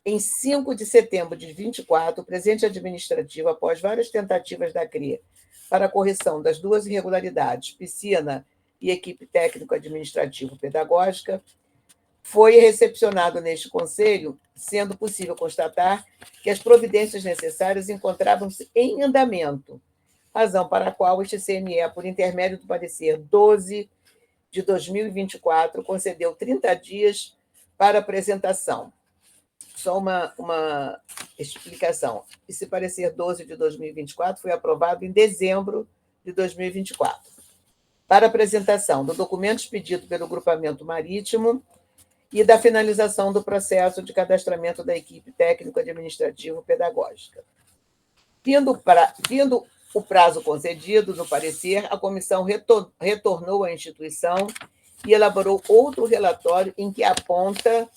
Em 5 de setembro de 2024, o presente administrativo, após várias tentativas da CRE para a correção das duas irregularidades, piscina e equipe técnico-administrativo-pedagógica, foi recepcionado neste Conselho, sendo possível constatar que as providências necessárias encontravam-se em andamento, razão para a qual este CME, por intermédio do parecer 12 de 2024, concedeu 30 dias para apresentação. Só uma explicação. Esse parecer 12 de 2024 foi aprovado em dezembro de 2024, para apresentação do documento expedido pelo Grupamento Marítimo e da finalização do processo de cadastramento da equipe técnico-administrativo-pedagógica. Tendo o prazo concedido no parecer, a comissão retornou à instituição e elaborou outro relatório em que aponta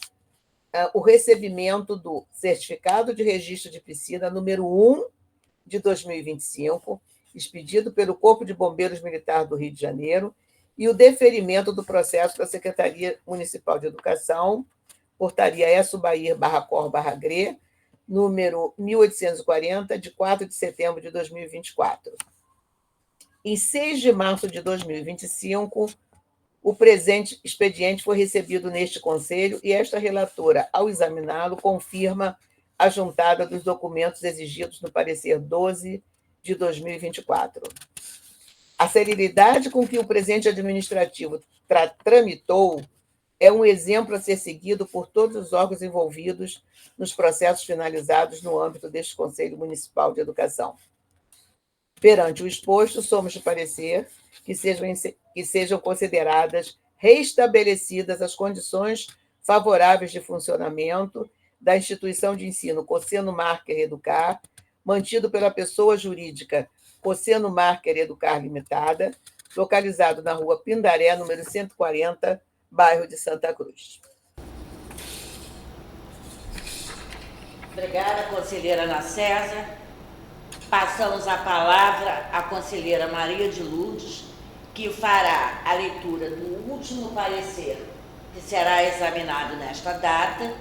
o recebimento do Certificado de Registro de Piscina número 1 de 2025, expedido pelo Corpo de Bombeiros Militar do Rio de Janeiro, e o deferimento do processo da Secretaria Municipal de Educação, portaria ESO-Bahia/Cor/GRE, número 1840, de 4 de setembro de 2024. Em 6 de março de 2025, o presente expediente foi recebido neste Conselho e esta relatora, ao examiná-lo, confirma a juntada dos documentos exigidos no parecer 12 de 2024. A celeridade com que o presente administrativo tramitou é um exemplo a ser seguido por todos os órgãos envolvidos nos processos finalizados no âmbito deste Conselho Municipal de Educação. Perante o exposto, somos de parecer que sejam consideradas restabelecidas as condições favoráveis de funcionamento da instituição de ensino Coceno Marker Educar, mantido pela pessoa jurídica Coceno Marker Educar Limitada, localizado na rua Pindaré, número 140, bairro de Santa Cruz. Obrigada, conselheira Ana César. Passamos a palavra à conselheira Maria de Lourdes, que fará a leitura do último parecer, que será examinado nesta data,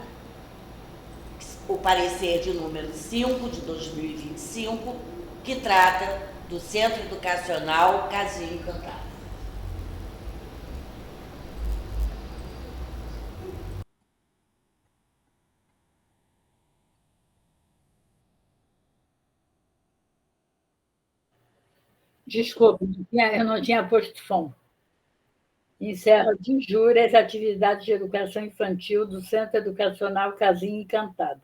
o parecer de número 5 de 2025, que trata do Centro Educacional Casinha Encantada. Desculpe, eu não tinha posto som. Encerra de jure as atividades de educação infantil do Centro Educacional Casinha Encantada.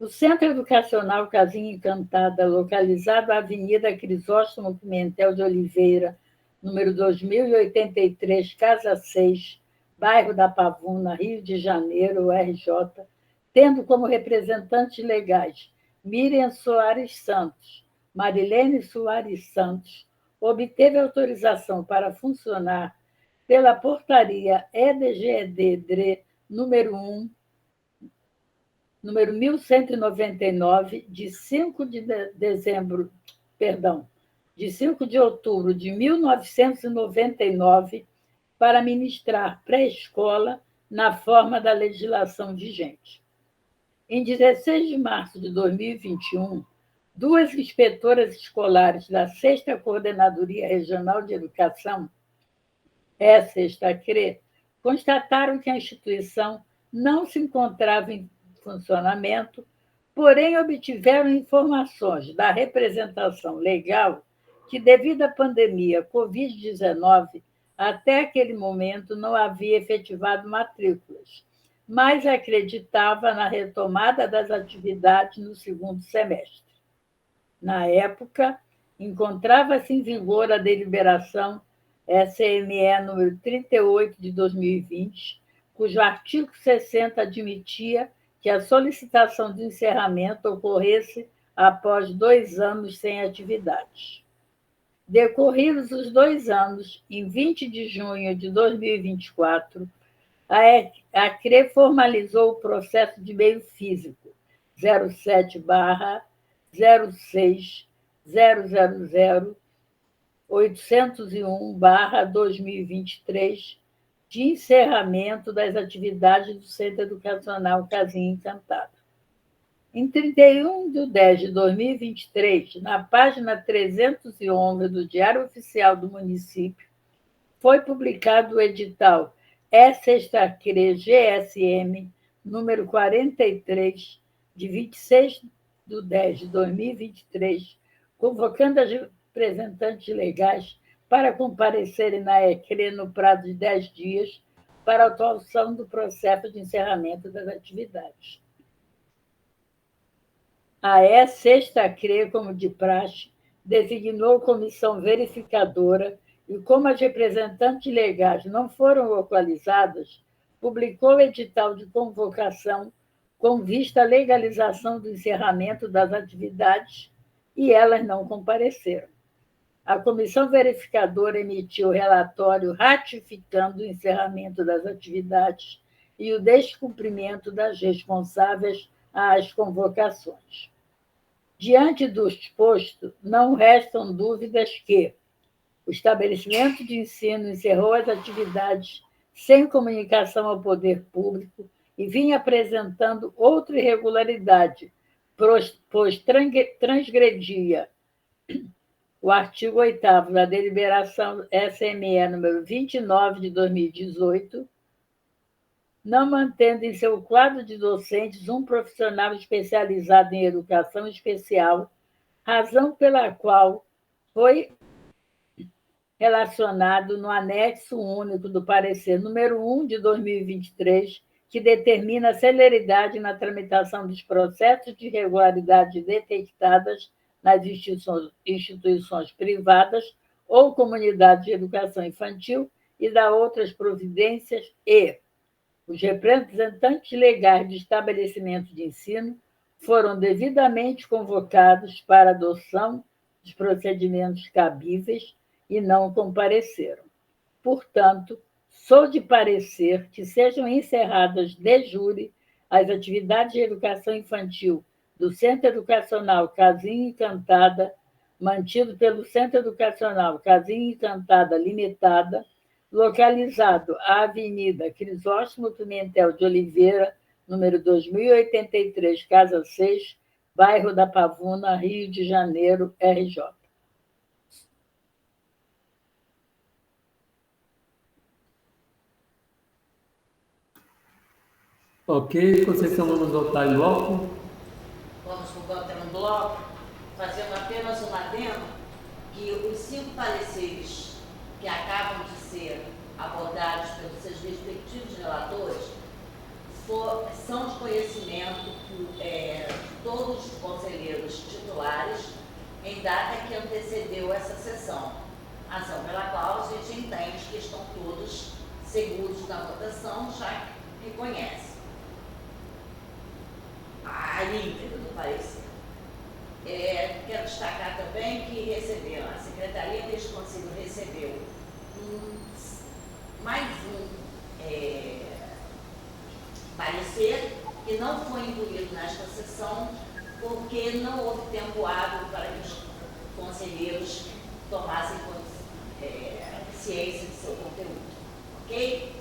O Centro Educacional Casinha Encantada, localizado na Avenida Crisóstomo Pimentel de Oliveira, número 2083, Casa 6, bairro da Pavuna, Rio de Janeiro, RJ, tendo como representantes legais Miriam Soares Santos, Marilene Soares Santos, obteve autorização para funcionar pela portaria EDGED-DRE número 1, número 1199, de 5 de outubro de 1999, para ministrar pré-escola na forma da legislação vigente. Em 16 de março de 2021, 2 inspetoras escolares da 6ª Coordenadoria Regional de Educação, CRE, constataram que a instituição não se encontrava em funcionamento, porém obtiveram informações da representação legal que, devido à pandemia Covid-19, até aquele momento não havia efetivado matrículas, mas acreditava na retomada das atividades no segundo semestre. Na época, encontrava-se em vigor a deliberação SME número 38 de 2020, cujo artigo 60 admitia que a solicitação de encerramento ocorresse após 2 anos sem atividades. Decorridos os 2 anos, em 20 de junho de 2024, a CRE formalizou o processo de meio físico 07/006.000.801/2023, de encerramento das atividades do Centro Educacional Casinha Encantada. Em 31 de 10 de 2023, na página 311 do Diário Oficial do Município, foi publicado o edital E6CRE-GSM, número 43, de 26 de 10 de 2023, convocando as representantes legais para comparecerem na ECRE no prazo de 10 dias para a atuação do processo de encerramento das atividades. A E6ª CRE, como de praxe, designou comissão verificadora e, como as representantes legais não foram localizadas, publicou o edital de convocação com vista à legalização do encerramento das atividades e elas não compareceram. A comissão verificadora emitiu relatório ratificando o encerramento das atividades e o descumprimento das responsáveis às convocações. Diante do exposto, não restam dúvidas que o estabelecimento de ensino encerrou as atividades sem comunicação ao poder público e vinha apresentando outra irregularidade, pois transgredia o artigo 8º da deliberação SME número 29 de 2018, não mantendo em seu quadro de docentes um profissional especializado em educação especial, razão pela qual foi relacionado no anexo único do parecer número 1 de 2023, que determina a celeridade na tramitação dos processos de irregularidade detectadas nas instituições privadas ou comunidades de educação infantil e dá outras providências e os representantes legais de estabelecimento de ensino foram devidamente convocados para adoção dos procedimentos cabíveis e não compareceram. Portanto, sou de parecer que sejam encerradas de jure as atividades de educação infantil do Centro Educacional Casinha Encantada, mantido pelo Centro Educacional Casinha Encantada Limitada, localizado à Avenida Crisóstomo Pimentel de Oliveira, número 2083, Casa 6, bairro da Pavuna, Rio de Janeiro, RJ. Ok, Conceição, vamos voltar em bloco. Vamos voltar no bloco, fazendo apenas um adendo que os 5 pareceres que acabam de ser abordados pelos seus respectivos relatores são de conhecimento data que antecedeu essa sessão, razão pela qual a gente entende que estão todos seguros da votação, já que conhecem a íntegra do parecer. Quero destacar também que receberam, a Secretaria deste Conselho recebeu mais um parecer que não foi incluído nesta sessão porque não houve tempo hábil para que os conselheiros tomassem ciência de seu conteúdo. Ok?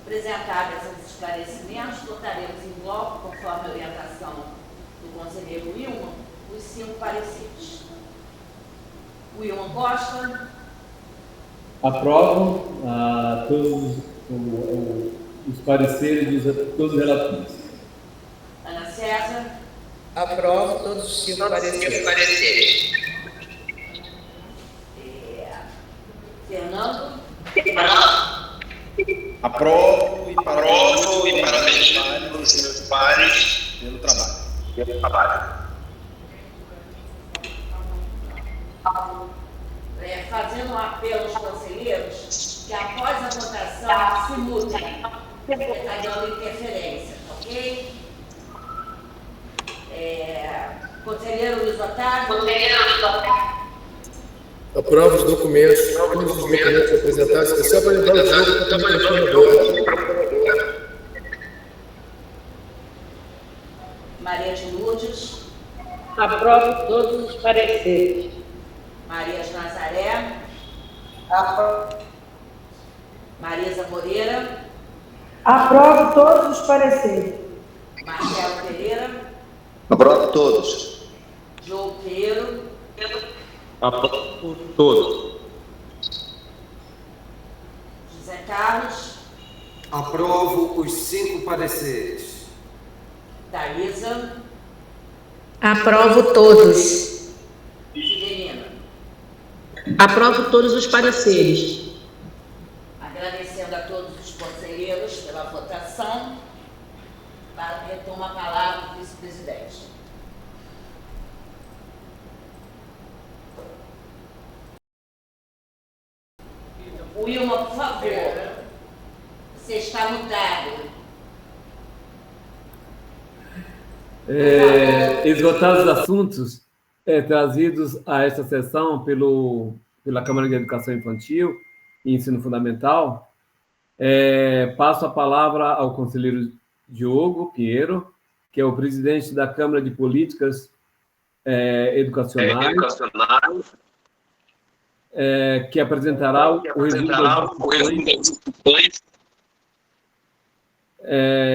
Apresentados esses esclarecimentos, votaremos em bloco, conforme a orientação do conselheiro Wilman, os 5 pareceres. Wilman Costa. Aprovo todos os pareceres de todos os relatores. Ana César. Aprovo todos os 5 pareceres. Fernando. Aprovo e parabéns aos meus pares pelo trabalho. Fazendo um apelo aos conselheiros que após a votação se mudem, porque está dando interferência, ok? Conselheiro Luiz Otávio. Aprovo os documentos, todos os documentos apresentados, é só para lembrar o jogo que está agora. Maria de Lourdes. Aprovo todos os pareceres. Maria de Nazaré. Aprovo. Marisa Moreira. Aprovo todos os pareceres. Marcelo Pereira. Aprovo todos. João Pinheiro. Aprovo todos. José Carlos. Aprovo os 5 pareceres. Thaisa. Aprovo todos. Severina. Aprovo todos os pareceres. Agradecendo a todos os conselheiros pela votação, retoma a palavra o vice-presidente. Wilma, por favor, você está mudado. Esgotados os assuntos trazidos a esta sessão pela Câmara de Educação Infantil e Ensino Fundamental, passo a palavra ao conselheiro Diogo Pinheiro, que é o presidente da Câmara de Políticas Educacionais, que apresentará o resumo das discussões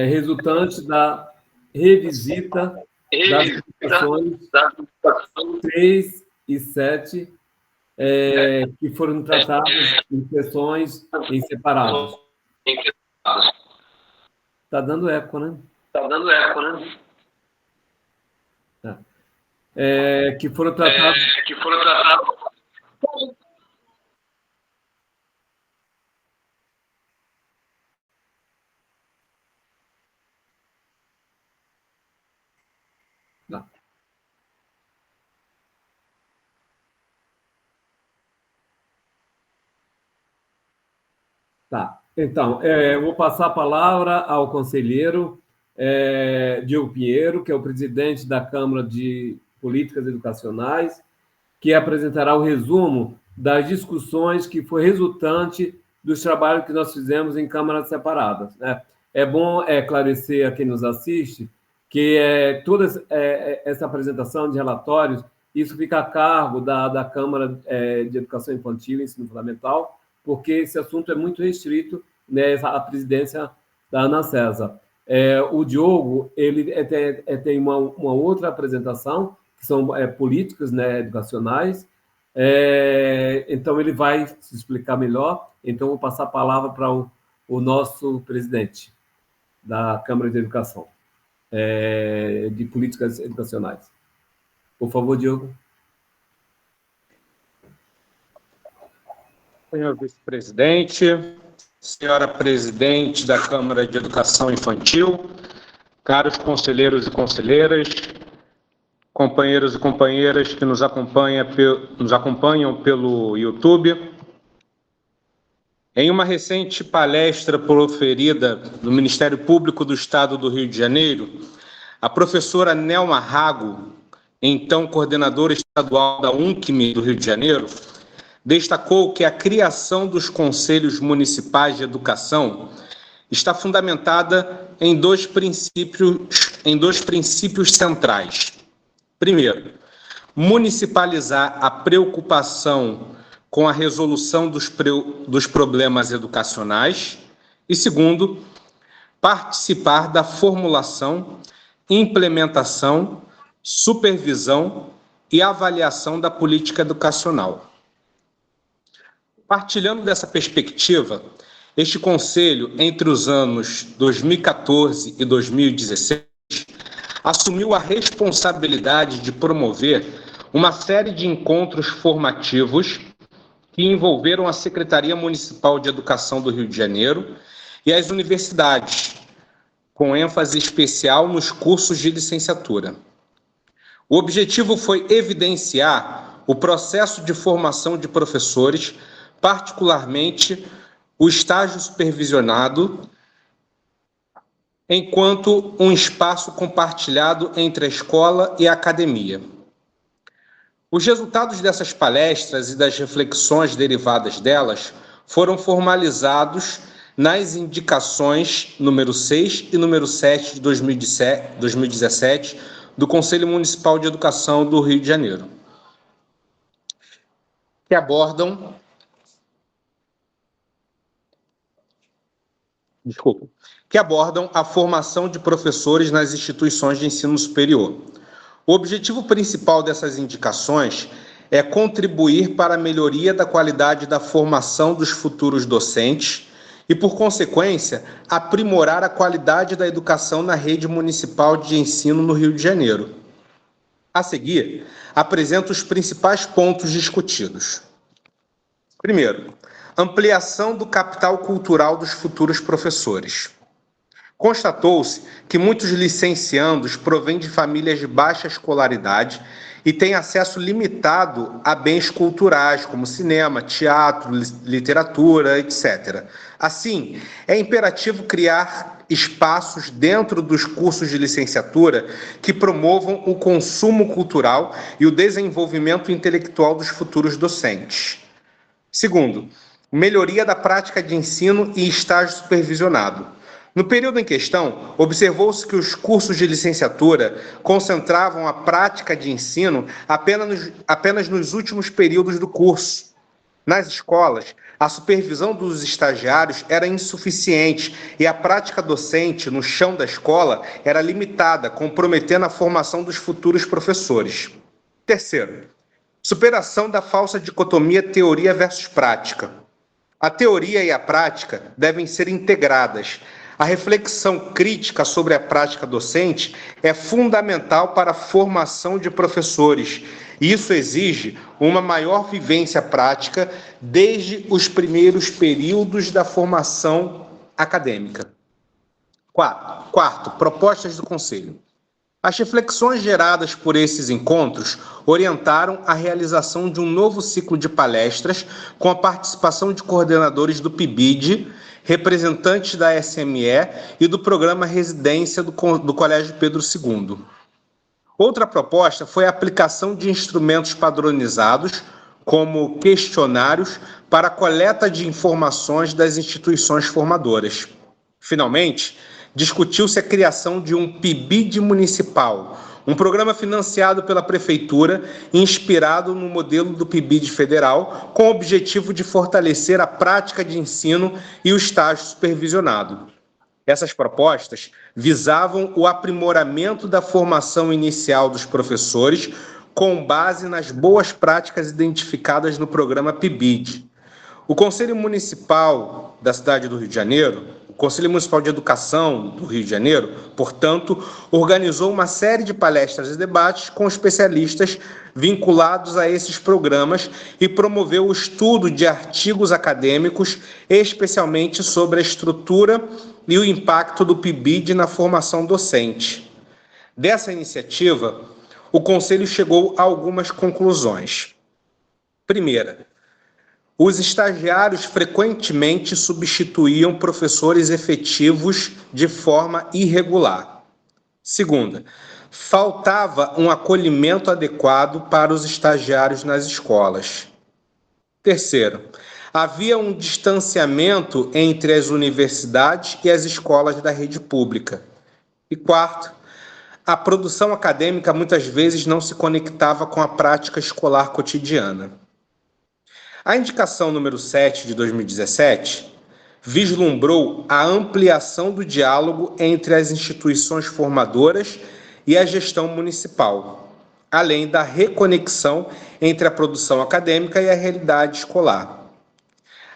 resultantes da revisita das discussões 3 e 7, que foram tratadas em sessões em separados. Está dando eco, né? Tá. Que foram tratados... Não. Tá. Então, eu vou passar a palavra ao conselheiro Diogo Pinheiro, que é o presidente da Câmara de Políticas Educacionais, que apresentará o resumo das discussões que foi resultante dos trabalhos que nós fizemos em câmaras separadas, né? É bom esclarecer a quem nos assiste que toda essa apresentação de relatórios, isso fica a cargo da Câmara de Educação Infantil e Ensino Fundamental, porque esse assunto é muito restrito, né, à presidência da Ana César. O Diogo, ele tem uma outra apresentação, que são políticas, né, educacionais, então ele vai se explicar melhor, então vou passar a palavra para o nosso presidente da Câmara de Educação, de Políticas Educacionais. Por favor, Diogo. Senhor vice-presidente, senhora presidente da Câmara de Educação Infantil, caros conselheiros e conselheiras, companheiros e companheiras que nos acompanham pelo YouTube. Em uma recente palestra proferida no Ministério Público do Estado do Rio de Janeiro, a professora Nelma Rago, então coordenadora estadual da UNCM do Rio de Janeiro, destacou que a criação dos conselhos municipais de educação está fundamentada em dois princípios centrais. Primeiro, municipalizar a preocupação com a resolução dos problemas educacionais. E segundo, participar da formulação, implementação, supervisão e avaliação da política educacional. Partilhando dessa perspectiva, este Conselho, entre os anos 2014 e 2016, assumiu a responsabilidade de promover uma série de encontros formativos que envolveram a Secretaria Municipal de Educação do Rio de Janeiro e as universidades, com ênfase especial nos cursos de licenciatura. O objetivo foi evidenciar o processo de formação de professores, particularmente o estágio supervisionado, enquanto um espaço compartilhado entre a escola e a academia. Os resultados dessas palestras e das reflexões derivadas delas foram formalizados nas indicações número 6 e número 7 de 2017 do Conselho Municipal de Educação do Rio de Janeiro, que abordam a formação de professores nas instituições de ensino superior. O objetivo principal dessas indicações é contribuir para a melhoria da qualidade da formação dos futuros docentes e, por consequência, aprimorar a qualidade da educação na rede municipal de ensino no Rio de Janeiro. A seguir, apresento os principais pontos discutidos. Primeiro, ampliação do capital cultural dos futuros professores. Constatou-se que muitos licenciandos provêm de famílias de baixa escolaridade e têm acesso limitado a bens culturais, como cinema, teatro, literatura, etc. Assim, é imperativo criar espaços dentro dos cursos de licenciatura que promovam o consumo cultural e o desenvolvimento intelectual dos futuros docentes. Segundo, melhoria da prática de ensino e estágio supervisionado. No período em questão, observou-se que os cursos de licenciatura concentravam a prática de ensino apenas nos últimos períodos do curso. Nas escolas, a supervisão dos estagiários era insuficiente e a prática docente no chão da escola era limitada, comprometendo a formação dos futuros professores. Terceiro, superação da falsa dicotomia teoria versus prática. A teoria e a prática devem ser integradas. A reflexão crítica sobre a prática docente é fundamental para a formação de professores. Isso exige uma maior vivência prática desde os primeiros períodos da formação acadêmica. Quarto, propostas do Conselho. As reflexões geradas por esses encontros orientaram a realização de um novo ciclo de palestras com a participação de coordenadores do PIBID, representantes da SME e do programa Residência do Colégio Pedro II. Outra proposta foi a aplicação de instrumentos padronizados, como questionários, para a coleta de informações das instituições formadoras. Finalmente, discutiu-se a criação de um PIBID municipal, um programa financiado pela Prefeitura, inspirado no modelo do PIBID federal, com o objetivo de fortalecer a prática de ensino e o estágio supervisionado. Essas propostas visavam o aprimoramento da formação inicial dos professores, com base nas boas práticas identificadas no programa PIBID. O Conselho Municipal da cidade do Rio de Janeiro, o Conselho Municipal de Educação do Rio de Janeiro, portanto, organizou uma série de palestras e debates com especialistas vinculados a esses programas e promoveu o estudo de artigos acadêmicos, especialmente sobre a estrutura e o impacto do PIBID na formação docente. Dessa iniciativa, o Conselho chegou a algumas conclusões. Primeira, os estagiários frequentemente substituíam professores efetivos de forma irregular. Segunda, faltava um acolhimento adequado para os estagiários nas escolas. Terceiro, havia um distanciamento entre as universidades e as escolas da rede pública. E quarto, a produção acadêmica muitas vezes não se conectava com a prática escolar cotidiana. A indicação número 7 de 2017 vislumbrou a ampliação do diálogo entre as instituições formadoras e a gestão municipal, além da reconexão entre a produção acadêmica e a realidade escolar.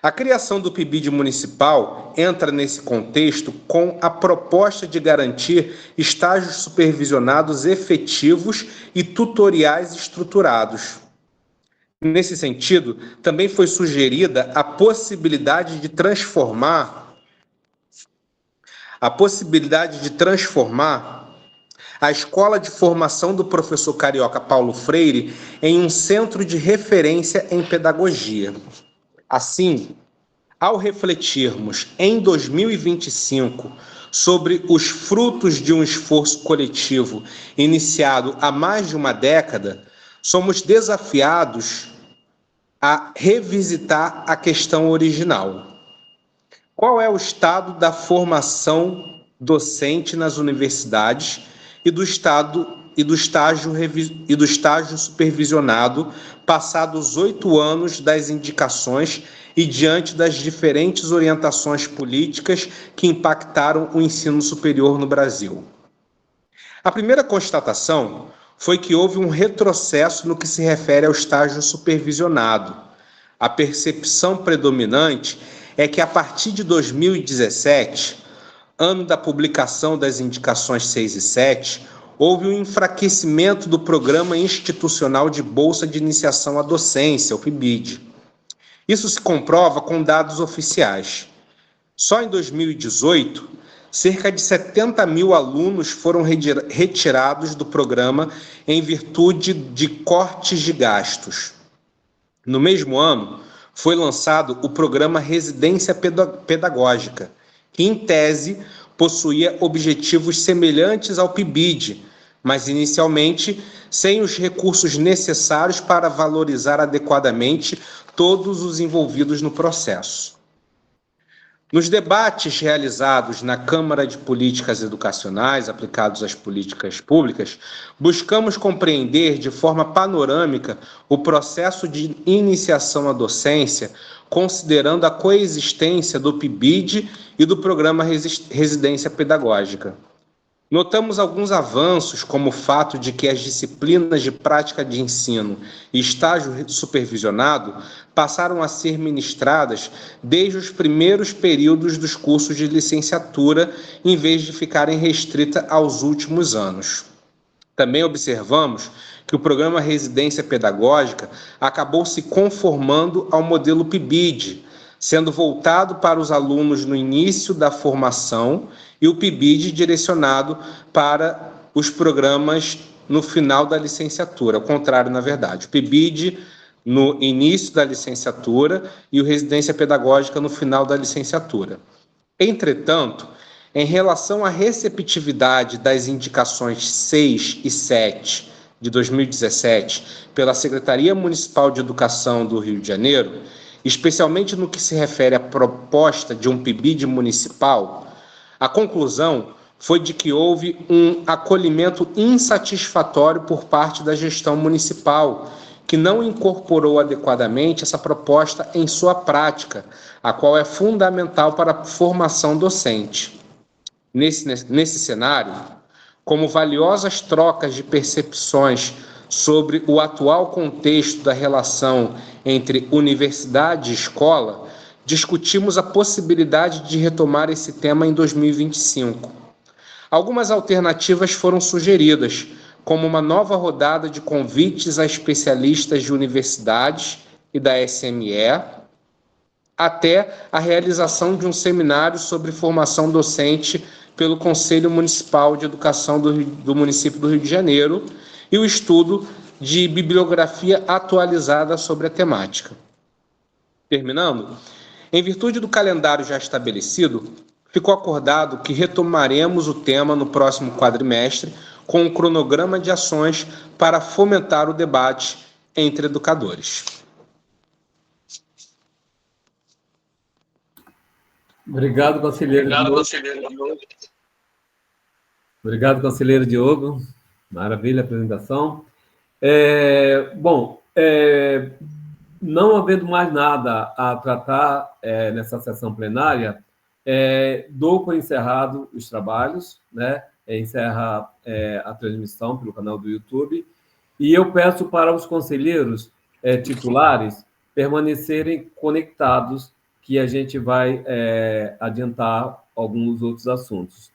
A criação do PIBID municipal entra nesse contexto com a proposta de garantir estágios supervisionados efetivos e tutoriais estruturados. Nesse sentido, também foi sugerida a possibilidade de transformar a Escola de Formação do Professor Carioca Paulo Freire em um centro de referência em pedagogia. Assim, ao refletirmos em 2025 sobre os frutos de um esforço coletivo iniciado há mais de uma década, somos desafiados a revisitar a questão original. Qual é o estado da formação docente nas universidades e do estágio supervisionado, passados 8 anos das indicações e diante das diferentes orientações políticas que impactaram o ensino superior no Brasil? A primeira constatação foi que houve um retrocesso no que se refere ao estágio supervisionado. A percepção predominante é que, a partir de 2017, ano da publicação das indicações 6 e 7, houve um enfraquecimento do Programa Institucional de Bolsa de Iniciação à Docência, o PIBID. Isso se comprova com dados oficiais. Só em 2018, cerca de 70 mil alunos foram retirados do programa em virtude de cortes de gastos. No mesmo ano, foi lançado o programa Residência Pedagógica, que, em tese, possuía objetivos semelhantes ao PIBID, mas inicialmente sem os recursos necessários para valorizar adequadamente todos os envolvidos no processo. Nos debates realizados na Câmara de Políticas Educacionais aplicados às políticas públicas, buscamos compreender de forma panorâmica o processo de iniciação à docência, considerando a coexistência do PIBID e do Programa Residência Pedagógica. Notamos alguns avanços, como o fato de que as disciplinas de prática de ensino e estágio supervisionado passaram a ser ministradas desde os primeiros períodos dos cursos de licenciatura, em vez de ficarem restritas aos últimos anos. Também observamos que o programa Residência Pedagógica acabou se conformando ao modelo PIBID, sendo voltado para os alunos no início da formação e o PIBID direcionado para os programas no final da licenciatura. Ao contrário, na verdade, o PIBID no início da licenciatura e o Residência Pedagógica no final da licenciatura. Entretanto, em relação à receptividade das indicações 6 e 7 de 2017 pela Secretaria Municipal de Educação do Rio de Janeiro, especialmente no que se refere à proposta de um PIBID municipal, a conclusão foi de que houve um acolhimento insatisfatório por parte da gestão municipal, que não incorporou adequadamente essa proposta em sua prática, a qual é fundamental para a formação docente. Nesse cenário, como valiosas trocas de percepções sobre o atual contexto da relação entre universidade e escola, discutimos a possibilidade de retomar esse tema em 2025. Algumas alternativas foram sugeridas, como uma nova rodada de convites a especialistas de universidades e da SME, até a realização de um seminário sobre formação docente pelo Conselho Municipal de Educação do município do Rio de Janeiro e o estudo de bibliografia atualizada sobre a temática. Terminando, em virtude do calendário já estabelecido, ficou acordado que retomaremos o tema no próximo quadrimestre com um cronograma de ações para fomentar o debate entre educadores. Obrigado, conselheiro Diogo. Obrigado, conselheiro Diogo. Maravilha a apresentação. Não havendo mais nada a tratar nessa sessão plenária, dou por encerrado os trabalhos, né? Encerra a transmissão pelo canal do YouTube, e eu peço para os conselheiros titulares permanecerem conectados, que a gente vai adiantar alguns outros assuntos.